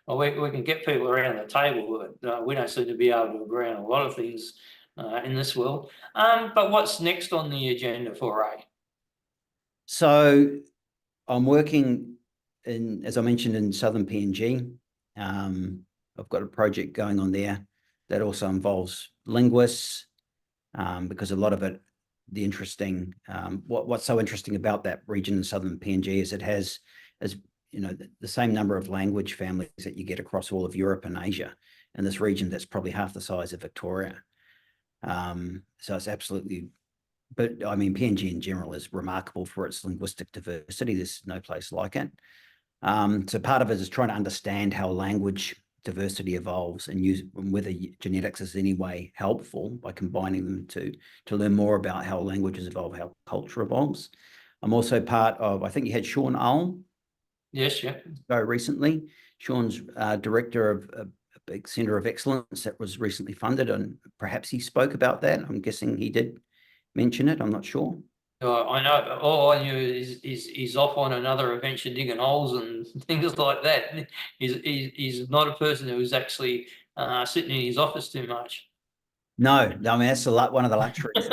Well, we can get people around the table, but we don't seem to be able to agree on a lot of things in this world. But what's next on the agenda for Ray? So I'm working as I mentioned, in southern PNG. I've got a project going on there that also involves linguists, because a lot of it, what's so interesting about that region in southern PNG is it has, the same number of language families that you get across all of Europe and Asia. In this region, that's probably half the size of Victoria. So it's absolutely, but I mean, PNG in general is remarkable for its linguistic diversity. There's no place like it. So part of it is trying to understand how language diversity evolves and whether genetics is any way helpful by combining them to learn more about how languages evolve, how culture evolves. I'm also part of, I think you had Sean Ulm. Yes, yeah. Go recently. Sean's director of a big centre of excellence that was recently funded, and perhaps he spoke about that. I'm guessing he did mention it. I'm not sure. I know. All I knew is he's off on another adventure digging holes and things like that. He's not a person who's actually sitting in his office too much. No, I mean, that's one of the luxuries.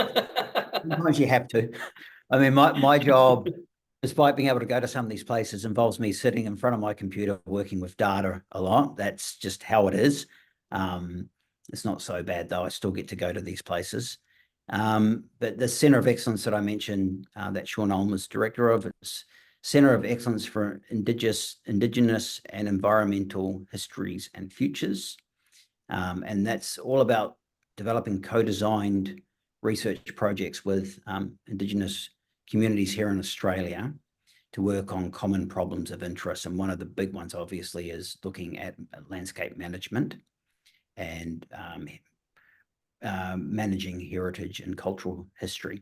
Sometimes you have to. I mean, my job, despite being able to go to some of these places, involves me sitting in front of my computer working with data a lot. That's just how it is. It's not so bad, though. I still get to go to these places. But the Centre of Excellence that I mentioned, that Sean Ulm was director of, it's Centre of Excellence for Indigenous and Environmental Histories and Futures. And that's all about developing co-designed research projects with Indigenous communities here in Australia to work on common problems of interest. And one of the big ones, obviously, is looking at landscape management and managing heritage and cultural history.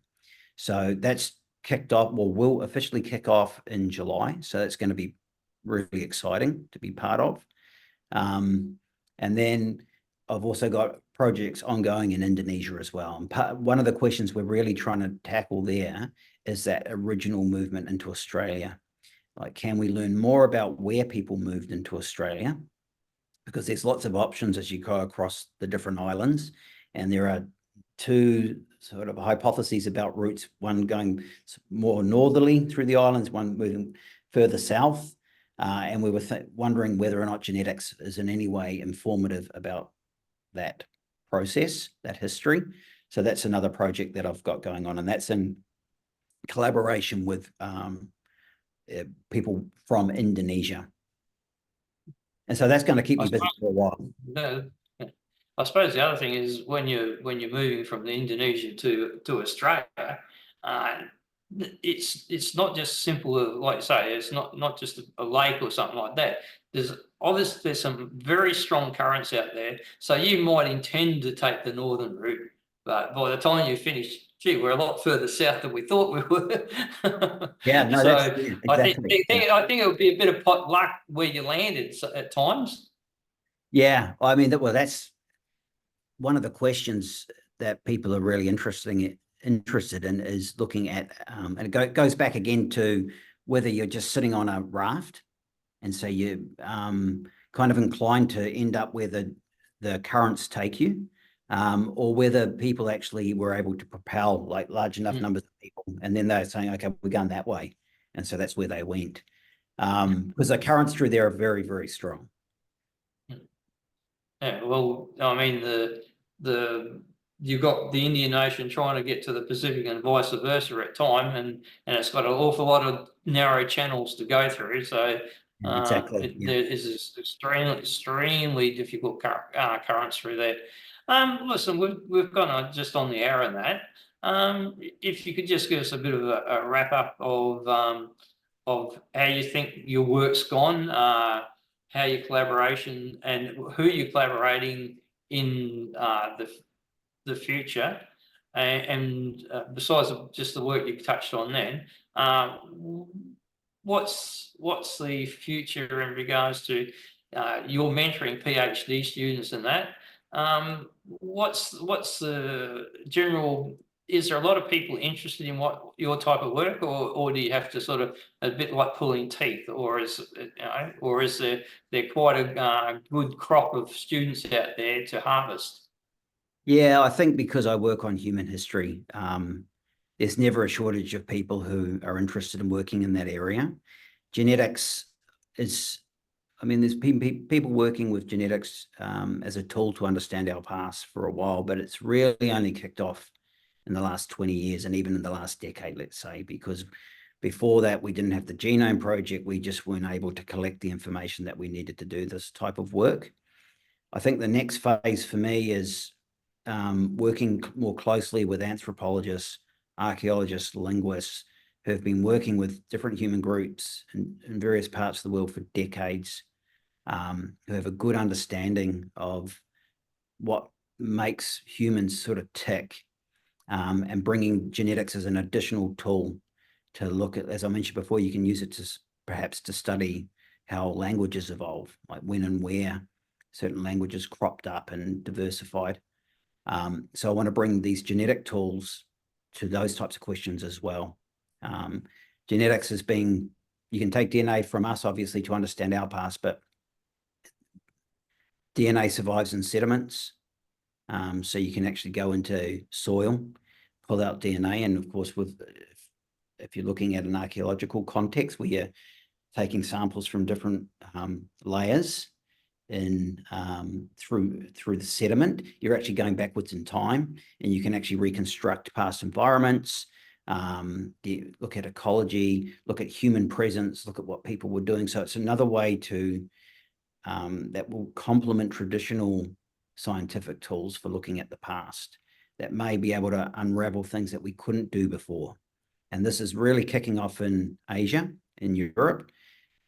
So that's kicked off, or will officially kick off in July. So that's going to be really exciting to be part of. And then I've also got projects ongoing in Indonesia as well. And one of the questions we're really trying to tackle there is that original movement into Australia. Like, can we learn more about where people moved into Australia? Because there's lots of options as you go across the different islands. And there are two sort of hypotheses about routes, one going more northerly through the islands, one moving further south. And we were wondering whether or not genetics is in any way informative about that process, that history. So that's another project that I've got going on, and that's in collaboration with people from Indonesia. And so that's going to keep me busy for a while. I suppose the other thing is when you're moving from Indonesia to Australia, it's not just simple, like you say, it's not just a lake or something like that. There's some very strong currents out there, so you might intend to take the northern route, but by the time you finish, gee, we're a lot further south than we thought we were. Yeah, no, so exactly. I think it would be a bit of pot luck where you landed at times. Yeah, I mean, that's one of the questions that people are really interested in is looking at, and it goes back again to whether you're just sitting on a raft, and so you're kind of inclined to end up where the currents take you, or whether people actually were able to propel like large enough numbers of people, and then they're saying, okay, we're going that way, and so that's where they went, because the currents through there are very, very strong. Yeah, well, I mean, you've got the Indian Ocean trying to get to the Pacific and vice versa at time, and it's got an awful lot of narrow channels to go through. So Exactly. there is this extremely difficult currents through there. Listen, we've gone just on the hour in that. If you could just give us a bit of a wrap up of how you think your work's gone, how your collaboration and who you're collaborating in the future, and besides just the work you've touched on then, what's the future in regards to your mentoring PhD students and that? What's the general? Is there a lot of people interested in what your type of work, or do you have to sort of a bit like pulling teeth, or is there quite a good crop of students out there to harvest? Yeah, I think because I work on human history, there's never a shortage of people who are interested in working in that area. Genetics is, I mean, there's people working with genetics as a tool to understand our past for a while, but it's really only kicked off in the last 20 years and even in the last decade, let's say, because before that, we didn't have the Genome Project. We just weren't able to collect the information that we needed to do this type of work. I think the next phase for me is working more closely with anthropologists, archaeologists, linguists, who have been working with different human groups in various parts of the world for decades, who have a good understanding of what makes humans sort of tick, and bringing genetics as an additional tool to look at, as I mentioned before, you can use it to perhaps to study how languages evolve, like when and where certain languages cropped up and diversified. So I want to bring these genetic tools to those types of questions as well. Genetics is being, you can take DNA from us, obviously, to understand our past, but DNA survives in sediments. So you can actually go into soil, pull out DNA, and of course, if you're looking at an archaeological context where you're taking samples from different layers in through the sediment, you're actually going backwards in time, and you can actually reconstruct past environments. Look at ecology, look at human presence, look at what people were doing. So it's another way to that will complement traditional scientific tools for looking at the past, that may be able to unravel things that we couldn't do before. And this is really kicking off in Asia, in Europe,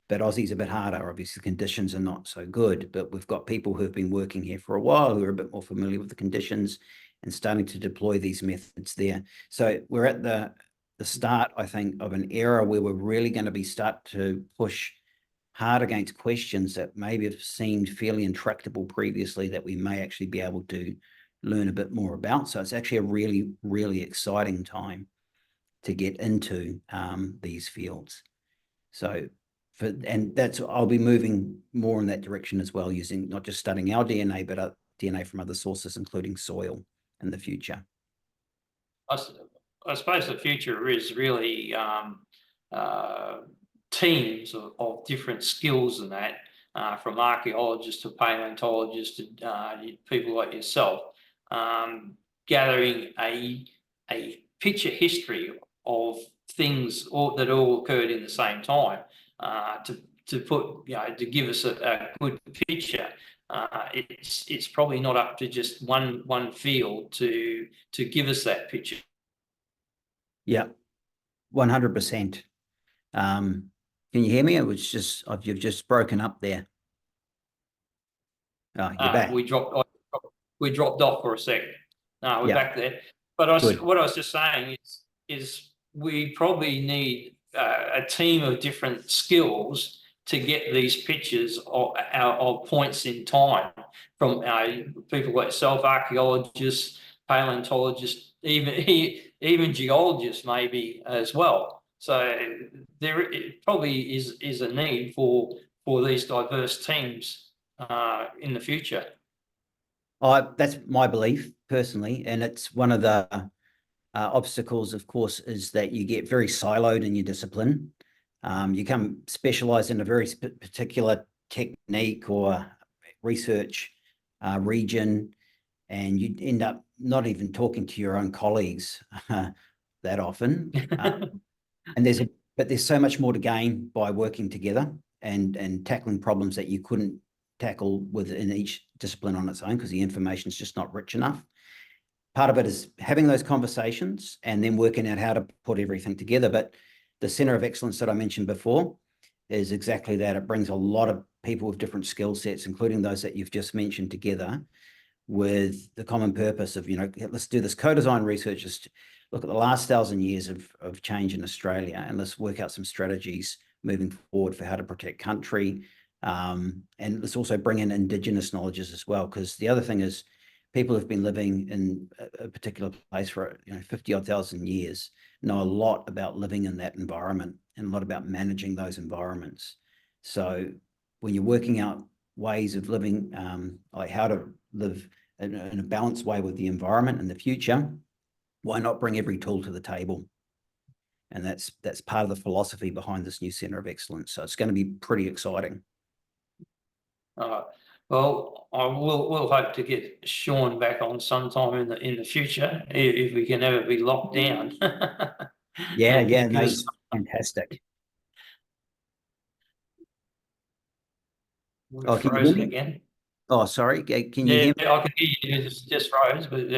but Aussie's a bit harder. Obviously, conditions are not so good, but we've got people who have been working here for a while who are a bit more familiar with the conditions and starting to deploy these methods there. So we're at the start, I think, of an era where we're really going to start to push hard against questions that maybe have seemed fairly intractable previously, that we may actually be able to learn a bit more about. So it's actually a really, really exciting time to get into these fields. So I'll be moving more in that direction as well, using not just studying our DNA, but DNA from other sources, including soil in the future. I suppose the future is really teams of different skills and that, from archaeologists to paleontologists to people like yourself, gathering a picture history of things that all occurred in the same time, to put, to give us a good picture. It's probably not up to just one field to give us that picture. Yeah, 100%. Can you hear me? It was just, you've just broken up there. Oh, you're back. We dropped off for a second. No, we're back there. But what I was just saying is we probably need a team of different skills to get these pictures of points in time from people like yourself, archaeologists, paleontologists, even geologists maybe as well. So there probably is a need for these diverse teams in the future. That's my belief personally, and it's one of the obstacles, of course, is that you get very siloed in your discipline. You come specialized in a very particular technique or research region, and you end up not even talking to your own colleagues that often. And there's so much more to gain by working together and tackling problems that you couldn't tackle within each discipline on its own, because the information is just not rich enough. Part of it is having those conversations and then working out how to put everything together. But the Centre of Excellence that I mentioned before is exactly that. It brings a lot of people with different skill sets, including those that you've just mentioned, together with the common purpose of, let's do this co-design research. Just look at the last 1,000 years of change in Australia, and let's work out some strategies moving forward for how to protect country. And let's also bring in Indigenous knowledges as well, because the other thing is people have been living in a particular place for 50-odd thousand years, know a lot about living in that environment and a lot about managing those environments. So when you're working out ways of living, like how to live in a balanced way with the environment in the future, why not bring every tool to the table? And that's part of the philosophy behind this new Centre of Excellence. So it's going to be pretty exciting. Well, we'll hope to get Sean back on sometime in the future, if we can ever be locked down. Yeah, no, it's fantastic. We're frozen again. Oh, sorry. Can you hear me? I can hear you. It's just froze, but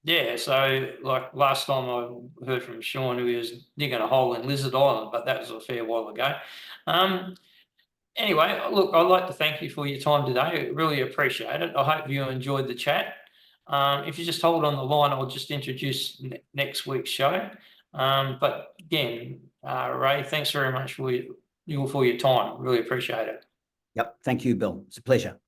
yeah. So like last time I heard from Sean, he was digging a hole in Lizard Island, but that was a fair while ago. Anyway, look, I'd like to thank you for your time today. Really appreciate it. I hope you enjoyed the chat. If you just hold on the line, I'll just introduce next week's show. But again, Ray, thanks very much for your time. Really appreciate it. Yep. Thank you, Bill. It's a pleasure.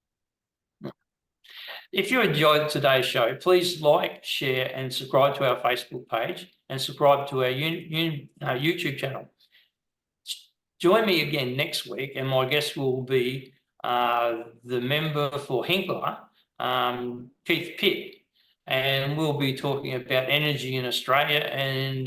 If you enjoyed today's show, please like, share, and subscribe to our Facebook page and subscribe to our YouTube channel. Join me again next week, and my guest will be the member for Hinkler, Keith Pitt, and we'll be talking about energy in Australia and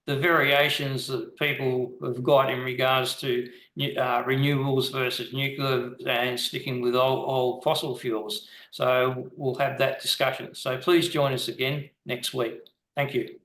the variations that people have got in regards to renewables versus nuclear and sticking with old fossil fuels. So we'll have that discussion. So please join us again next week. Thank you.